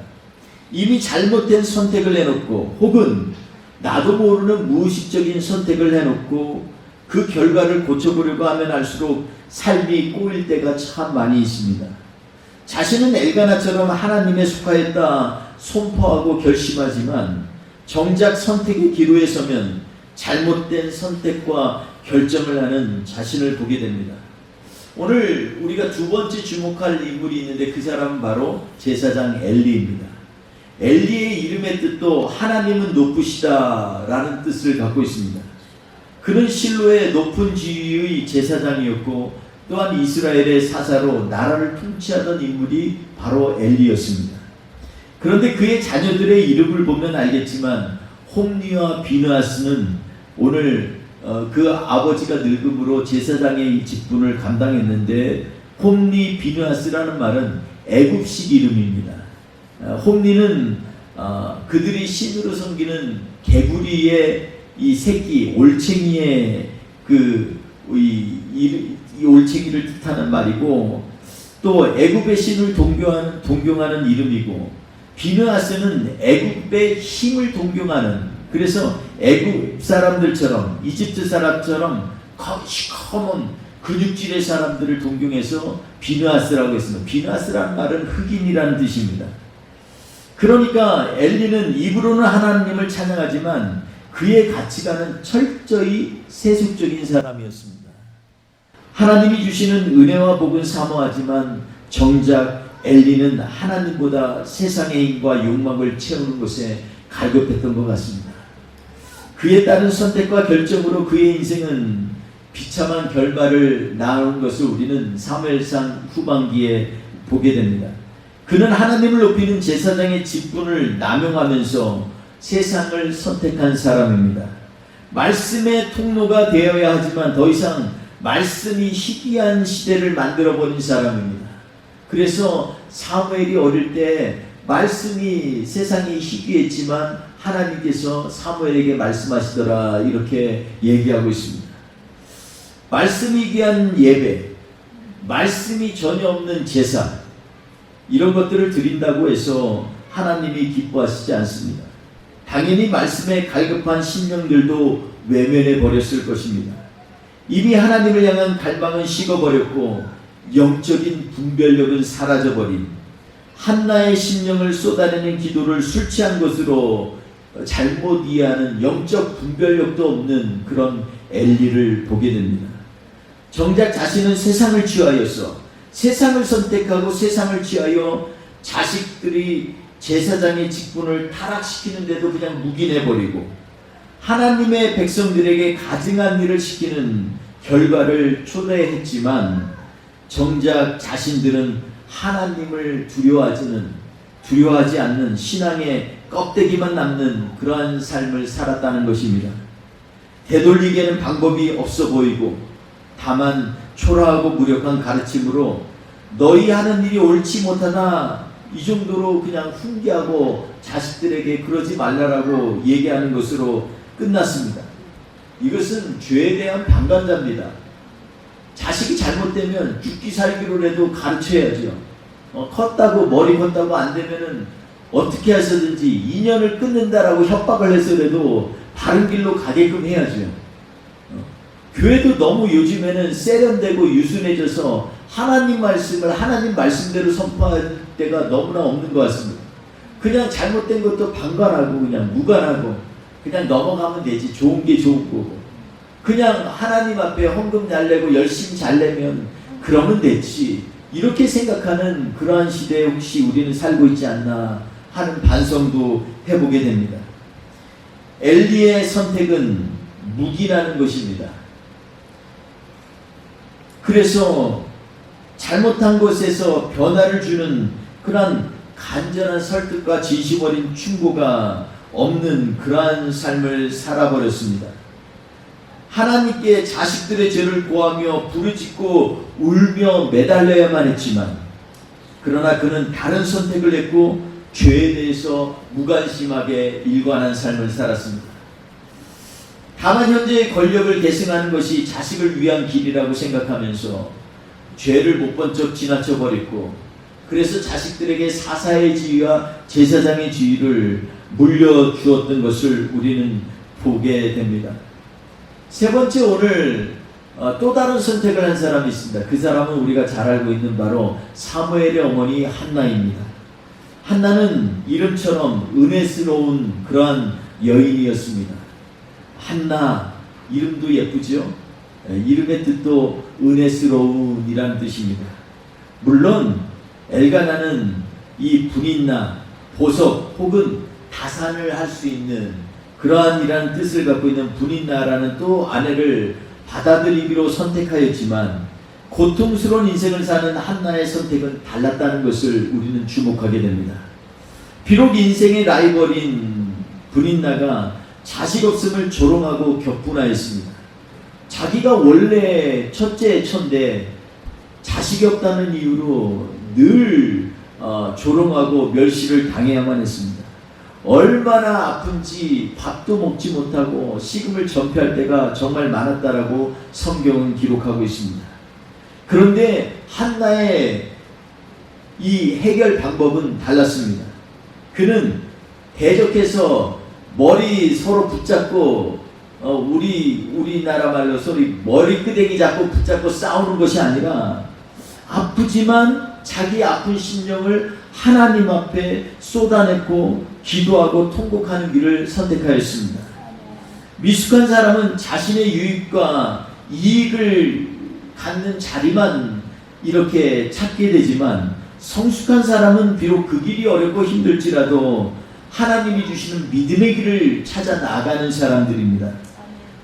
이미 잘못된 선택을 해놓고 혹은 나도 모르는 무의식적인 선택을 해놓고 그 결과를 고쳐보려고 하면 할수록 삶이 꼬일 때가 참 많이 있습니다. 자신은 엘가나처럼 하나님에 속하였다 선포하고 결심하지만 정작 선택의 기로에 서면 잘못된 선택과 결정을 하는 자신을 보게 됩니다. 오늘 우리가 두 번째 주목할 인물이 있는데 그 사람은 바로 제사장 엘리입니다. 엘리의 이름의 뜻도 하나님은 높으시다 라는 뜻을 갖고 있습니다. 그는 실로의 높은 지위의 제사장이었고 또한 이스라엘의 사사로 나라를 통치하던 인물이 바로 엘리였습니다. 그런데 그의 자녀들의 이름을 보면 알겠지만 홈리와 비느하스는 오늘 그 아버지가 늙음으로 제사장의 직분을 감당했는데 홈리 비느하스라는 말은 애굽식 이름입니다. 홈리는 그들이 신으로 섬기는 개구리의 이 새끼 올챙이의 이 올챙이를 뜻하는 말이고 또 애굽의 신을 동경하는 이름이고 비느하스는 애굽의 힘을 동경하는 그래서 애굽 사람들처럼 이집트 사람처럼 시커먼 근육질의 사람들을 동경해서 비느하스라고 했습니다. 비느하스라는 말은 흑인이라는 뜻입니다. 그러니까 엘리는 입으로는 하나님을 찬양하지만 그의 가치관은 철저히 세속적인 사람이었습니다. 하나님이 주시는 은혜와 복은 사모하지만 정작 엘리는 하나님보다 세상의 힘과 욕망을 채우는 것에 갈급했던 것 같습니다. 그에 따른 선택과 결정으로 그의 인생은 비참한 결말을 낳은 것을 우리는 사무엘상 후반기에 보게 됩니다. 그는 하나님을 높이는 제사장의 직분을 남용하면서 세상을 선택한 사람입니다. 말씀의 통로가 되어야 하지만 더 이상 말씀이 희귀한 시대를 만들어버린 사람입니다. 그래서 사무엘이 어릴 때 말씀이 세상이 희귀했지만 하나님께서 사무엘에게 말씀하시더라 이렇게 얘기하고 있습니다. 말씀이 희귀한 예배, 말씀이 전혀 없는 제사 이런 것들을 드린다고 해서 하나님이 기뻐하시지 않습니다. 당연히 말씀에 갈급한 심령들도 외면해 버렸을 것입니다. 이미 하나님을 향한 갈망은 식어버렸고 영적인 분별력은 사라져버린 한나의 심령을 쏟아내는 기도를 술 취한 것으로 잘못 이해하는 영적 분별력도 없는 그런 엘리를 보게 됩니다. 정작 자신은 세상을 취하여서 세상을 선택하고 세상을 취하여 자식들이 제사장의 직분을 타락시키는데도 그냥 묵인해버리고 하나님의 백성들에게 가증한 일을 시키는 결과를 초래했지만 정작 자신들은 하나님을 두려워하지 않는 신앙의 껍데기만 남는 그러한 삶을 살았다는 것입니다. 되돌리기에는 방법이 없어 보이고 다만 초라하고 무력한 가르침으로 너희 하는 일이 옳지 못하나 이 정도로 그냥 훈계하고 자식들에게 그러지 말라라고 얘기하는 것으로 끝났습니다. 이것은 죄에 대한 방관자입니다. 자식이 잘못되면 죽기 살기로라도 가르쳐야죠. 컸다고 머리 컸다고 안 되면은 어떻게 해서든지 인연을 끊는다라고 협박을 해서라도 바른 길로 가게끔 해야죠. 교회도 너무 요즘에는 세련되고 유순해져서 하나님 말씀을 하나님 말씀대로 선포할 때가 너무나 없는 것 같습니다. 그냥 잘못된 것도 방관하고 그냥 무관하고 그냥 넘어가면 되지. 좋은 게 좋은 거고. 그냥 하나님 앞에 헌금 잘 내고 열심히 잘 내면 그러면 됐지. 이렇게 생각하는 그러한 시대에 혹시 우리는 살고 있지 않나 하는 반성도 해보게 됩니다. 엘리의 선택은 묵인하는 것입니다. 그래서 잘못한 것에서 변화를 주는 그러한 간절한 설득과 진심 어린 충고가 없는 그러한 삶을 살아버렸습니다. 하나님께 자식들의 죄를 고하며 부르짖고 울며 매달려야만 했지만 그러나 그는 다른 선택을 했고 죄에 대해서 무관심하게 일관한 삶을 살았습니다. 다만 현재의 권력을 계승하는 것이 자식을 위한 길이라고 생각하면서 죄를 못 본 척 지나쳐 버렸고 그래서 자식들에게 사사의 지위와 제사장의 지위를 물려주었던 것을 우리는 보게 됩니다. 세 번째, 오늘 또 다른 선택을 한 사람이 있습니다. 그 사람은 우리가 잘 알고 있는 바로 사무엘의 어머니 한나입니다. 한나는 이름처럼 은혜스러운 그러한 여인이었습니다. 한나, 이름도 예쁘죠? 이름의 뜻도 은혜스러운이라는 뜻입니다. 물론 엘가나는 이 분인나, 보석 혹은 다산을 할 수 있는 그러한이라는 뜻을 갖고 있는 분인나라는 또 아내를 받아들이기로 선택하였지만 고통스러운 인생을 사는 한나의 선택은 달랐다는 것을 우리는 주목하게 됩니다. 비록 인생의 라이벌인 분인나가 자식 없음을 조롱하고 격분하였습니다. 자기가 원래 첫째 천데 자식이 없다는 이유로 늘 조롱하고 멸시를 당해야만 했습니다. 얼마나 아픈지 밥도 먹지 못하고 식음을 전폐할 때가 정말 많았다라고 성경은 기록하고 있습니다. 그런데 한나의 이 해결 방법은 달랐습니다. 그는 대적해서 머리 서로 붙잡고 우리나라 말로 소리 머리끄댕이 잡고 붙잡고 싸우는 것이 아니라 아프지만 자기 아픈 심령을 하나님 앞에 쏟아냈고 기도하고 통곡하는 길을 선택하였습니다. 미숙한 사람은 자신의 유익과 이익을 갖는 자리만 이렇게 찾게 되지만 성숙한 사람은 비록 그 길이 어렵고 힘들지라도 하나님이 주시는 믿음의 길을 찾아 나아가는 사람들입니다.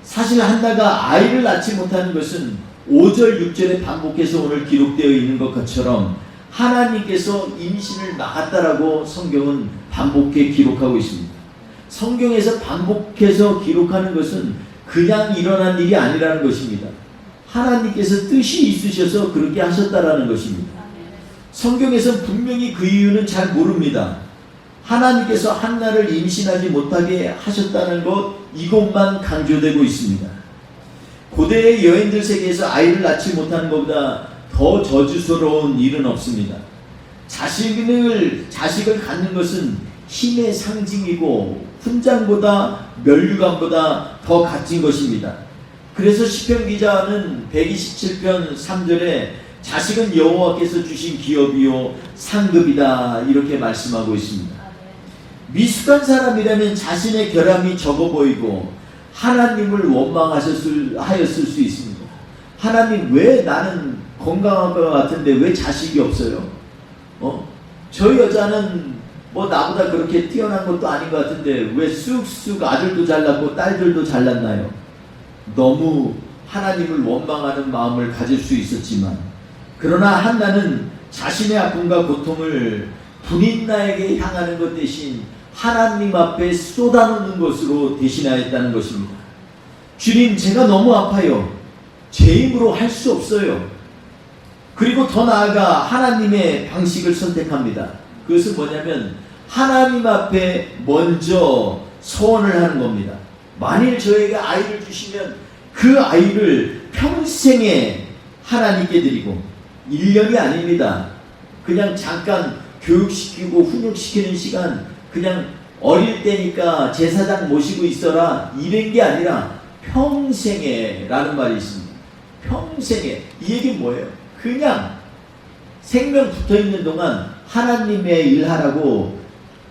사실 한나가 아이를 낳지 못하는 것은 5절 6절에 반복해서 오늘 기록되어 있는 것처럼 하나님께서 임신을 막았다라고 성경은 반복해 기록하고 있습니다. 성경에서 반복해서 기록하는 것은 그냥 일어난 일이 아니라는 것입니다. 하나님께서 뜻이 있으셔서 그렇게 하셨다라는 것입니다. 성경에서 분명히 그 이유는 잘 모릅니다. 하나님께서 한나를 임신하지 못하게 하셨다는 것, 이것만 강조되고 있습니다. 고대의 여인들 세계에서 아이를 낳지 못하는 것보다 더 저주스러운 일은 없습니다. 자식을 갖는 것은 힘의 상징이고 훈장보다 면류관보다 더 값진 것입니다. 그래서 시편 기자는 127편 3절에 자식은 여호와께서 주신 기업이요 상급이다 이렇게 말씀하고 있습니다. 미숙한 사람이라면 자신의 결함이 적어 보이고 하나님을 원망하였을 수 있습니다. 하나님, 왜 나는 건강한 것 같은데 왜 자식이 없어요? 저 여자는 뭐 나보다 그렇게 뛰어난 것도 아닌 것 같은데 왜 쑥쑥 아들도 잘났고 딸들도 잘났나요? 너무 하나님을 원망하는 마음을 가질 수 있었지만, 그러나 한나는 자신의 아픔과 고통을 분인나에게 향하는 것 대신 하나님 앞에 쏟아놓는 것으로 대신하였다는 것입니다. 주님, 제가 너무 아파요. 제 힘으로 할 수 없어요. 그리고 더 나아가 하나님의 방식을 선택합니다. 그것은 뭐냐면 하나님 앞에 먼저 소원을 하는 겁니다. 만일 저에게 아이를 주시면 그 아이를 평생에 하나님께 드리고 1년이 아닙니다. 그냥 잠깐 교육시키고 훈육시키는 시간, 그냥 어릴 때니까 제사장 모시고 있어라 이런 게 아니라 평생에 라는 말이 있습니다. 평생에. 이 얘기는 뭐예요? 그냥 생명 붙어있는 동안 하나님의 일하라고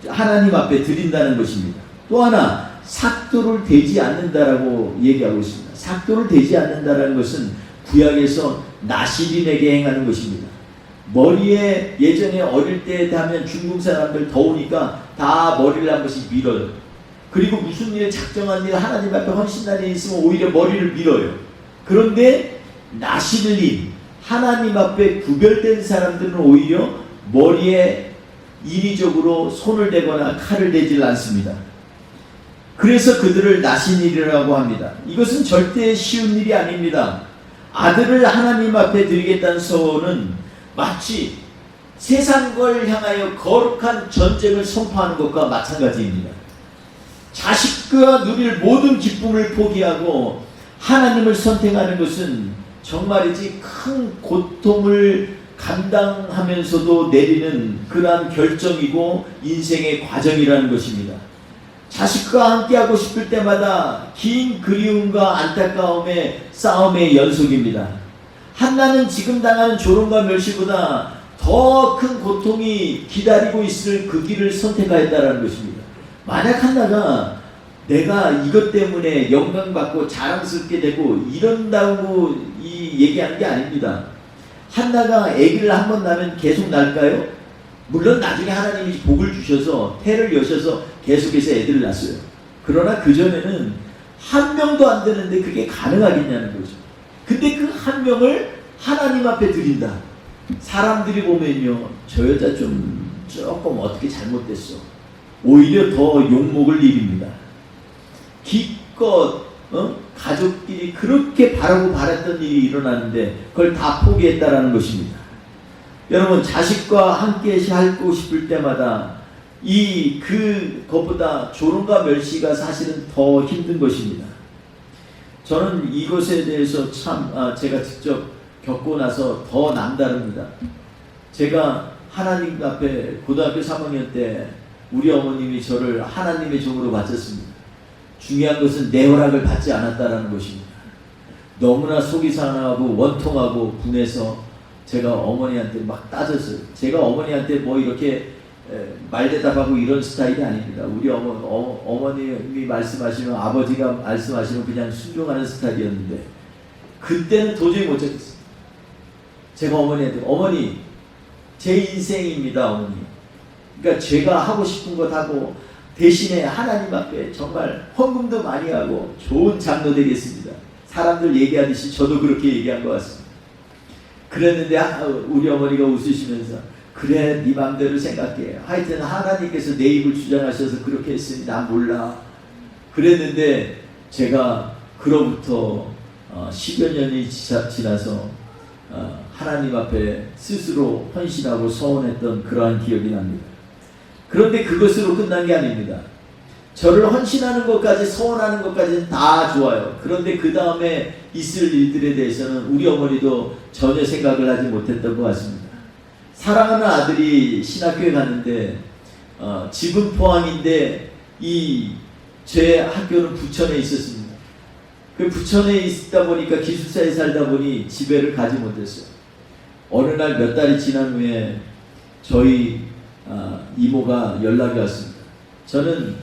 하나님 앞에 드린다는 것입니다. 또 하나, 삭도를 대지 않는다라고 얘기하고 있습니다. 삭도를 대지 않는다라는 것은 구약에서 나시린에게 행하는 것입니다. 머리에 예전에 어릴 때 하면 중국 사람들 더우니까 다 머리를 한 번씩 밀어요. 그리고 무슨 일, 작정한 일, 하나님 앞에 헌신날이 있으면 오히려 머리를 밀어요. 그런데 나시린, 하나님 앞에 구별된 사람들은 오히려 머리에 인위적으로 손을 대거나 칼을 대질 않습니다. 그래서 그들을 나신일이라고 합니다. 이것은 절대 쉬운 일이 아닙니다. 아들을 하나님 앞에 드리겠다는 소원은 마치 세상 걸 향하여 거룩한 전쟁을 선포하는 것과 마찬가지입니다. 자식과 누릴 모든 기쁨을 포기하고 하나님을 선택하는 것은 정말이지 큰 고통을 감당하면서도 내리는 그러한 결정이고 인생의 과정이라는 것입니다. 자식과 함께하고 싶을 때마다 긴 그리움과 안타까움의 싸움의 연속입니다. 한나는 지금 당하는 조롱과 멸시보다 더 큰 고통이 기다리고 있을 그 길을 선택하였다는 것입니다. 만약 한나가 내가 이것 때문에 영광받고 자랑스럽게 되고 이런다고 얘기하는 게 아닙니다. 한나가 아기를 한 번 낳으면 계속 낳을까요? 물론 나중에 하나님이 복을 주셔서 태를 여셔서 계속해서 애들을 낳았어요. 그러나 그전에는 한 명도 안 되는데 그게 가능하겠냐는 거죠. 근데 그 한 명을 하나님 앞에 드린다. 사람들이 보면요, 저 여자 조금 어떻게 잘못됐어. 오히려 더 욕먹을 일입니다. 기껏 가족끼리 그렇게 바라고 바랐던 일이 일어나는데 그걸 다 포기했다라는 것입니다. 여러분, 자식과 함께 살고 싶을 때마다 그것보다 조롱과 멸시가 사실은 더 힘든 것입니다. 저는 이것에 대해서 제가 직접 겪고 나서 더 남다릅니다. 제가 하나님 앞에 고등학교 3학년 때 우리 어머님이 저를 하나님의 종으로 바쳤습니다. 중요한 것은 내 허락을 받지 않았다라는 것입니다. 너무나 속이 상하고 원통하고 분해서 제가 어머니한테 막 따졌어요. 제가 어머니한테 뭐 이렇게 말대답하고 이런 스타일이 아닙니다. 우리 어머님이 말씀하시면, 아버지가 말씀하시면 그냥 순종하는 스타일이었는데 그때는 도저히 못 참겠어요. 제가 어머니한테, 어머니 제 인생입니다 어머니. 그러니까 제가 하고 싶은 것 하고 대신에 하나님 앞에 정말 헌금도 많이 하고 좋은 장로 되겠습니다. 사람들 얘기하듯이 저도 그렇게 얘기한 것 같습니다. 그랬는데 우리 어머니가 웃으시면서 그래 네 맘대로 생각해. 하여튼 하나님께서 내 입을 주장하셔서 그렇게 했으니 난 몰라. 그랬는데 제가 그로부터 10여 년이 지나서 하나님 앞에 스스로 헌신하고 서원했던 그러한 기억이 납니다. 그런데 그것으로 끝난 게 아닙니다. 저를 헌신하는 것까지, 서원하는 것까지는 다 좋아요. 그런데 그 다음에 있을 일들에 대해서는 우리 어머니도 전혀 생각을 하지 못했던 것 같습니다. 사랑하는 아들이 신학교에 갔는데 집은 포항인데 제 학교는 부천에 있었습니다. 그 부천에 있다 보니까 기숙사에 살다 보니 집에를 가지 못했어요. 어느 날 몇 달이 지난 후에 저희 이모가 연락이 왔습니다. 저는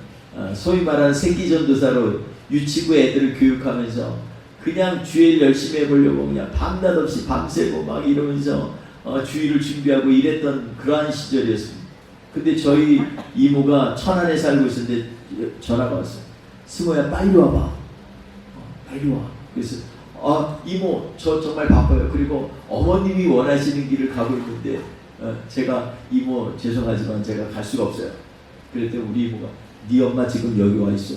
소위 말하는 새끼전도사로 유치부 애들을 교육하면서 그냥 주일 열심히 해보려고 그냥 밤낮 없이 밤새고 막 이러면서 주일을 준비하고 이랬던 그러한 시절이었습니다. 근데 저희 이모가 천안에 살고 있었는데 전화가 왔어요. 승호야 빨리 와봐. 빨리 와. 그래서 이모 저 정말 바빠요. 그리고 어머님이 원하시는 길을 가고 있는데 제가 이모 죄송하지만 제가 갈 수가 없어요. 그랬더니 우리 이모가 네 엄마 지금 여기 와 있어.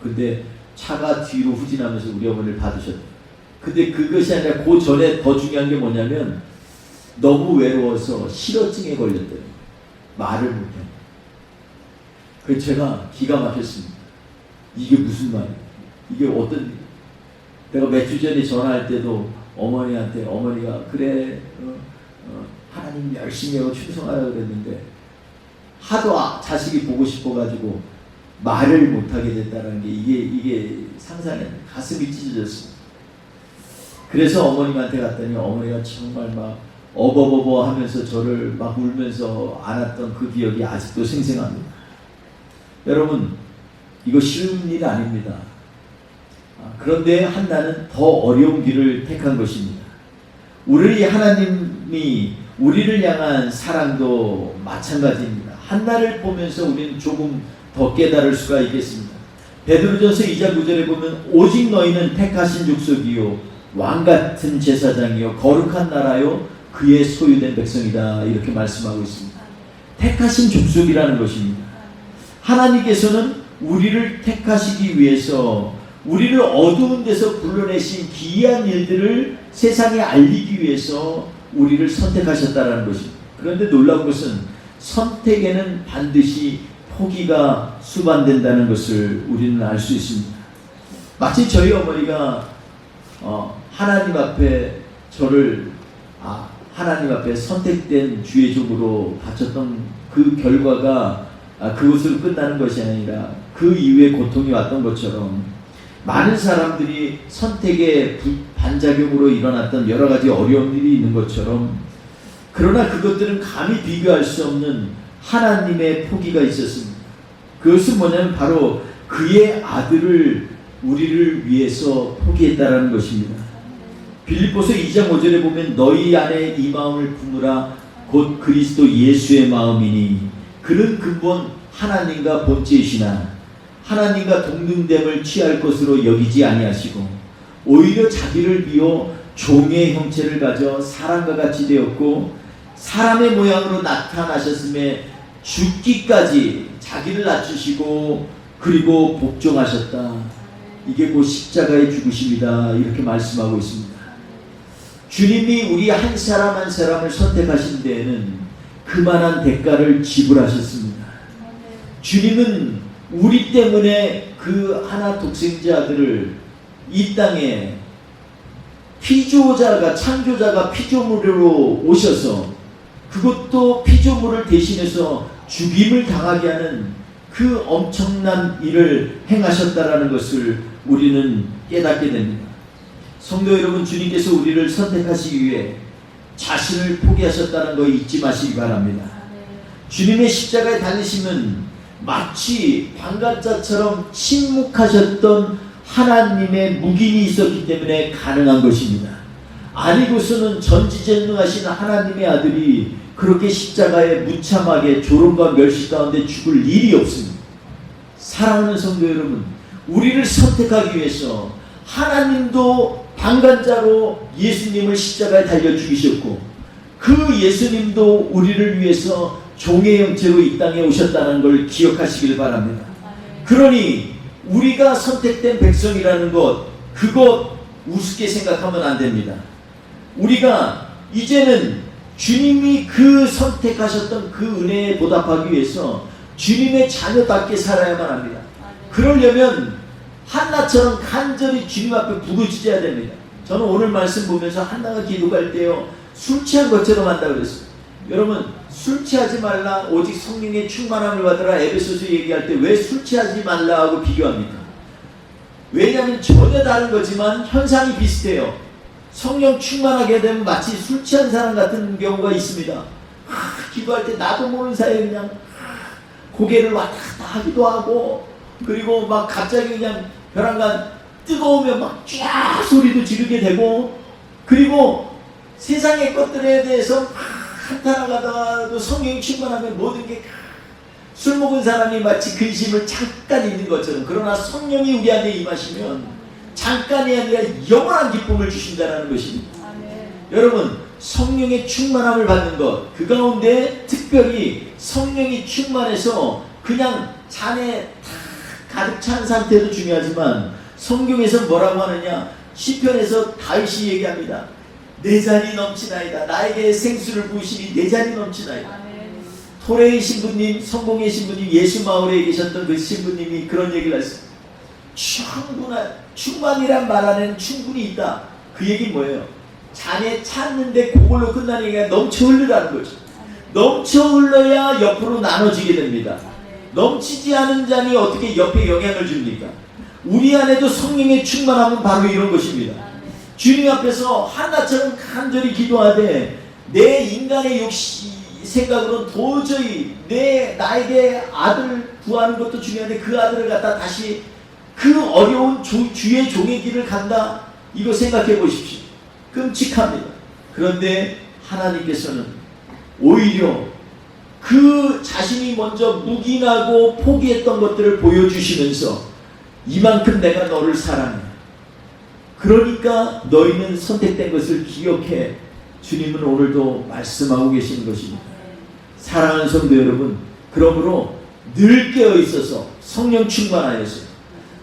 근데 차가 뒤로 후진하면서 우리 어머니를 받으셨대요. 근데 그것이 아니라 그 전에 더 중요한 게 뭐냐면 너무 외로워서 실어증에 걸렸대요. 말을 못해. 그래서 제가 기가 막혔습니다. 이게 무슨 말이야? 이게 어떤 일? 내가 몇 주 전에 전화할 때도 어머니한테 어머니가 그래 하나님 열심히 하고 충성하라고 그랬는데 하도 자식이 보고 싶어가지고 말을 못하게 됐다는 게 이게 상상에 가슴이 찢어졌습니다. 그래서 어머님한테 갔더니 어머니가 정말 막 어버버버 하면서 저를 막 울면서 안았던 그 기억이 아직도 생생합니다. 여러분, 이거 쉬운 일 아닙니다. 그런데 한나는 더 어려운 길을 택한 것입니다. 우리 하나님이 우리를 향한 사랑도 마찬가지입니다. 한나를 보면서 우리는 조금 더 깨달을 수가 있겠습니다. 베드로전서 2장 9절에 보면 오직 너희는 택하신 족속이요 왕같은 제사장이요 거룩한 나라요 그의 소유된 백성이다, 이렇게 말씀하고 있습니다. 택하신 족속이라는 것입니다. 하나님께서는 우리를 택하시기 위해서 우리를 어두운 데서 불러내신 기이한 일들을 세상에 알리기 위해서 우리를 선택하셨다는 것입니다. 그런데 놀라운 것은 선택에는 반드시 포기가 수반된다는 것을 우리는 알 수 있습니다. 마치 저희 어머니가 하나님 앞에 저를 하나님 앞에 선택된 주의 종으로 바쳤던 그 결과가 그것으로 끝나는 것이 아니라 그 이후에 고통이 왔던 것처럼 많은 사람들이 선택의 반작용으로 일어났던 여러 가지 어려운 일이 있는 것처럼, 그러나 그것들은 감히 비교할 수 없는 하나님의 포기가 있었습니다. 그것은 뭐냐면 바로 그의 아들을 우리를 위해서 포기했다라는 것입니다. 빌립보서 2장 5절에 보면 너희 안에 이 마음을 품으라 곧 그리스도 예수의 마음이니 그는 근본 하나님과 본체이시나 하나님과 동등됨을 취할 것으로 여기지 아니하시고 오히려 자기를 비워 종의 형체를 가져 사람과 같이 되었고 사람의 모양으로 나타나셨음에 죽기까지 자기를 낮추시고 그리고 복종하셨다. 이게 곧 십자가의 죽으심이다, 이렇게 말씀하고 있습니다. 주님이 우리 한 사람 한 사람을 선택하신 데에는 그만한 대가를 지불하셨습니다. 주님은 우리 때문에 그 하나 독생자 아들을 이 땅에 창조자가 피조물로 오셔서 그것도 피조물을 대신해서 죽임을 당하게 하는 그 엄청난 일을 행하셨다라는 것을 우리는 깨닫게 됩니다. 성도 여러분, 주님께서 우리를 선택하시기 위해 자신을 포기하셨다는 거 잊지 마시기 바랍니다. 주님의 십자가에 달리심은 마치 방관자처럼 침묵하셨던 하나님의 묵인이 있었기 때문에 가능한 것입니다. 아니고서는 전지전능하신 하나님의 아들이 그렇게 십자가에 무참하게 조롱과 멸시 가운데 죽을 일이 없습니다. 사랑하는 성도 여러분, 우리를 선택하기 위해서 하나님도 방관자로 예수님을 십자가에 달려 죽이셨고 그 예수님도 우리를 위해서 종의 형체로 이 땅에 오셨다는 걸 기억하시길 바랍니다. 그러니 우리가 선택된 백성이라는 것, 그것 우습게 생각하면 안 됩니다. 우리가 이제는 주님이 그 선택하셨던 그 은혜에 보답하기 위해서 주님의 자녀답게 살아야만 합니다. 그러려면 한나처럼 간절히 주님 앞에 부르짖어야 됩니다. 저는 오늘 말씀 보면서 한나가 기도할 때요, 술 취한 것처럼 한다고 그랬어요. 여러분, 술 취하지 말라, 오직 성령의 충만함을 받으라, 에베소서 얘기할 때 왜 술 취하지 말라 하고 비교합니까? 왜냐하면 전혀 다른 거지만 현상이 비슷해요. 성령 충만하게 되면 마치 술 취한 사람 같은 경우가 있습니다. 기도할 때 나도 모르는 사이에 그냥 고개를 왔다 갔다 하기도 하고, 그리고 막 갑자기 그냥 벼랑간 뜨거우면 막 쫙 소리도 지르게 되고, 그리고 세상의 것들에 대해서 한탄하다가도 성령이 충만하면 모든 게 술 먹은 사람이 마치 근심을 잠깐 잊는 것처럼, 그러나 성령이 우리 안에 임하시면 잠깐이 아니라 영원한 기쁨을 주신다는 것입니다. 여러분, 성령의 충만함을 받는 것, 그 가운데 특별히 성령이 충만해서 그냥 잔에 가득 찬 상태도 중요하지만 성경에서 뭐라고 하느냐, 시편에서 다윗이 얘기합니다. 내 잔이 넘치나이다. 나에게 생수를 부으시니 내 잔이 넘치나이다. 토레이 신부님, 성공의 신부님, 예수마을에 계셨던 그 신부님이 그런 얘기를 했어요. 충만이란 말 안에는 충분히 있다. 그 얘기는 뭐예요? 잔에 찼는데 그걸로 끝나는 게 넘쳐 흐르라는 거죠. 넘쳐 흘러야 옆으로 나눠지게 됩니다. 넘치지 않은 잔이 어떻게 옆에 영향을 줍니까? 우리 안에도 성령의 충만함은 바로 이런 것입니다. 주님 앞에서 한나처럼 간절히 기도하되 내 인간의 생각으로는 도저히 나에게 아들 구하는 것도 중요한데 그 아들을 갖다 다시 그 어려운 주의 종의 길을 간다? 이거 생각해 보십시오. 끔찍합니다. 그런데 하나님께서는 오히려 그 자신이 먼저 묵인하고 포기했던 것들을 보여주시면서 이만큼 내가 너를 사랑해. 그러니까 너희는 선택된 것을 기억해. 주님은 오늘도 말씀하고 계시는 것입니다. 사랑하는 성도 여러분, 그러므로 늘 깨어 있어서 성령 충만하여서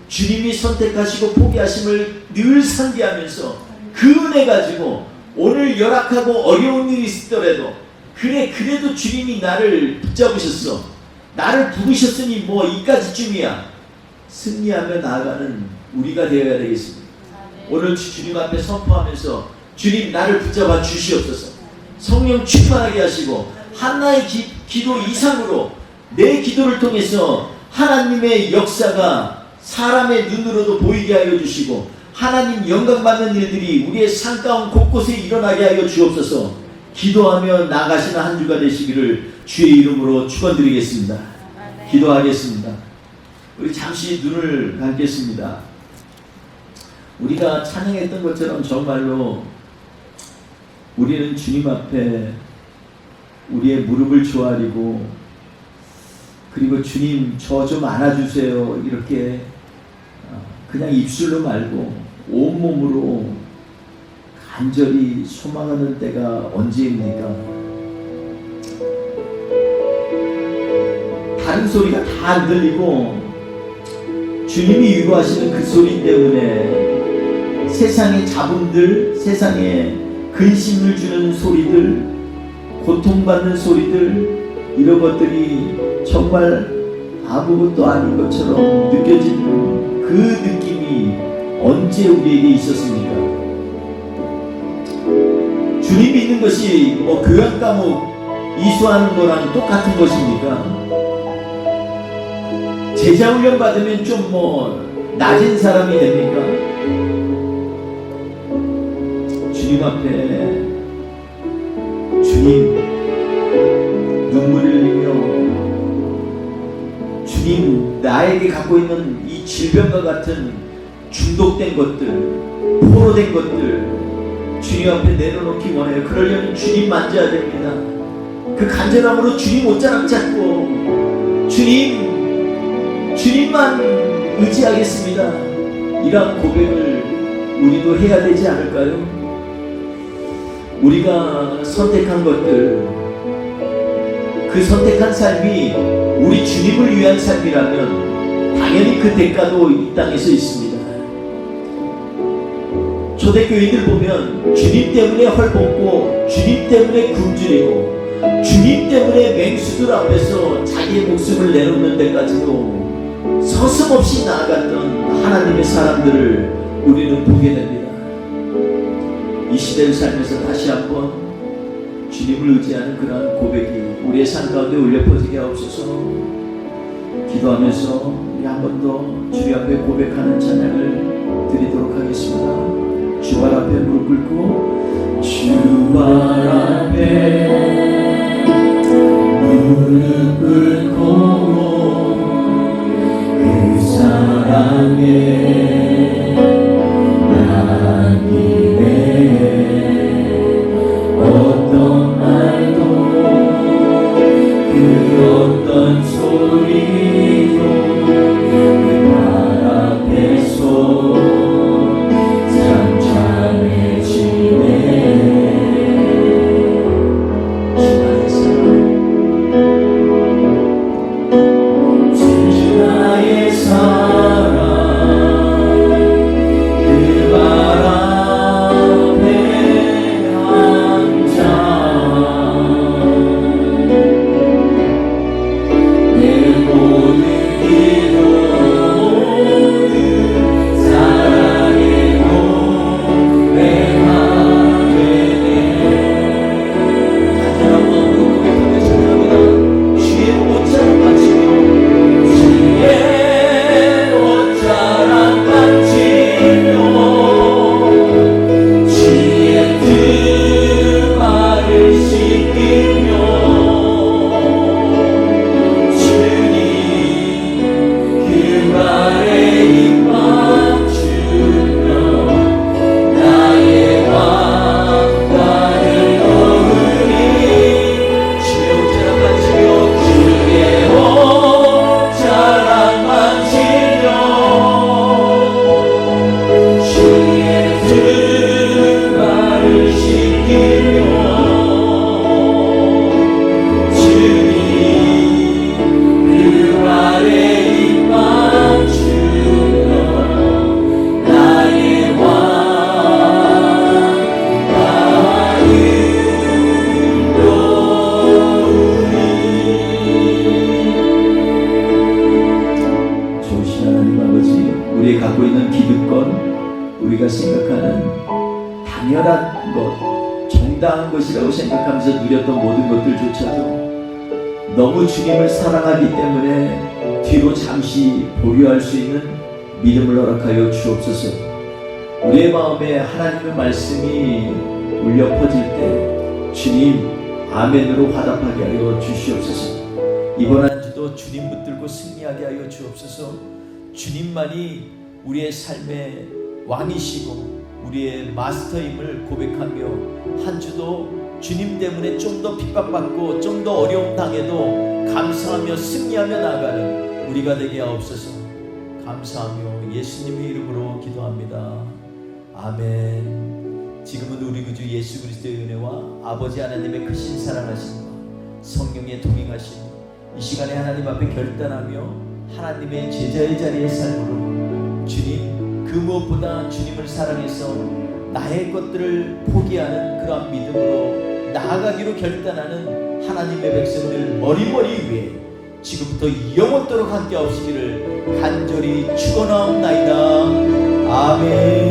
주님이 선택하시고 포기하심을 늘 상기하면서 그 은혜 가지고 오늘 열악하고 어려운 일이 있더라도 그래도 주님이 나를 붙잡으셨어. 나를 부르셨으니 뭐 이까지쯤이야. 승리하며 나아가는 우리가 되어야 되겠습니다. 오늘 주님 앞에 선포하면서 주님 나를 붙잡아 주시옵소서. 성령 충만하게 하시고 한나의 기도 이상으로 내 기도를 통해서 하나님의 역사가 사람의 눈으로도 보이게 하여 주시고 하나님 영광받는 일들이 우리의 삶 가운데 곳곳에 일어나게 하여 주옵소서. 기도하며 나가시는 한 주가 되시기를 주의 이름으로 축원드리겠습니다. 기도하겠습니다. 우리 잠시 눈을 감겠습니다. 우리가 찬양했던 것처럼 정말로 우리는 주님 앞에 우리의 무릎을 조아리고 그리고 주님 저 좀 안아주세요 이렇게 그냥 입술로 말고 온몸으로 간절히 소망하는 때가 언제입니까? 다른 소리가 다 안 들리고 주님이 위로하시는 그 소리 때문에 세상의 잡음들, 세상에 근심을 주는 소리들, 고통받는 소리들, 이런 것들이 정말 아무것도 아닌 것처럼 느껴지는 그 느낌이 언제 우리에게 있었습니까? 주님 믿는 것이 뭐 교양 과목 이수하는 거랑 똑같은 것입니까? 제자 훈련 받으면 좀 뭐 낮은 사람이 됩니까? 주님 앞에 주님 눈물을 흘리며 주님 나에게 갖고 있는 이 질병과 같은 중독된 것들, 포로된 것들 주님 앞에 내려놓기 원해요. 그러려면 주님 만져야 됩니다. 그 간절함으로 주님 옷자락 잡고 주님만 의지하겠습니다. 이런 고백을 우리도 해야 되지 않을까요? 우리가 선택한 것들, 그 선택한 삶이 우리 주님을 위한 삶이라면 당연히 그 대가도 이 땅에서 있습니다. 초대교인들 보면 주님 때문에 헐벗고 주님 때문에 굶주리고 주님 때문에 맹수들 앞에서 자기의 목숨을 내놓는 데까지도 서슴없이 나아갔던 하나님의 사람들을 우리는 보게 됩니다. 이 시대를 살면서 다시 한번 주님을 의지하는 그러한 고백이 우리의 삶 가운데 울려 퍼지게 하옵소서. 기도하면서 우리 한 번 더 주님 앞에 고백하는 찬양을 드리도록 하겠습니다. 주발 앞에 무릎 꿇고 주발 앞에 무릎 꿇고 그 사랑에 어떤 말도 그 어떤 소리도 그 말 앞에서 잠잠해지네. 주 나의 사랑 우리 갖고 있는 기득권, 우리가 생각하는 당연한 것, 정당한 것이라고 생각하면서 누렸던 모든 것들조차도 너무 주님을 사랑하기 때문에 뒤로 잠시 보류할 수 있는 믿음을 허락하여 주옵소서. 우리의 마음에 하나님의 말씀이 울려 퍼질 때 주님 아멘으로 화답하게 하여 주시옵소서. 이번 한 주도 주님 붙들고 승리하게 하여 주옵소서. 주님만이 우리의 삶의 왕이시고 우리의 마스터임을 고백하며 한 주도 주님 때문에 좀 더 핍박받고 좀 더 어려움 당해도 감사하며 승리하며 나아가는 우리가 되게 하옵소서. 감사하며 예수님의 이름으로 기도합니다. 아멘. 지금은 우리 구주 예수 그리스도의 은혜와 아버지 하나님의 크신 사랑하심과 성령의 동행하심, 이 시간에 하나님 앞에 결단하며 하나님의 제자의 자리의 삶으로 주님, 그 무엇보다 주님을 사랑해서 나의 것들을 포기하는 그러한 믿음으로 나아가기로 결단하는 하나님의 백성들 머리머리 위에 지금부터 영원토록 함께 하시기를 간절히 축원하옵나이다. 아멘.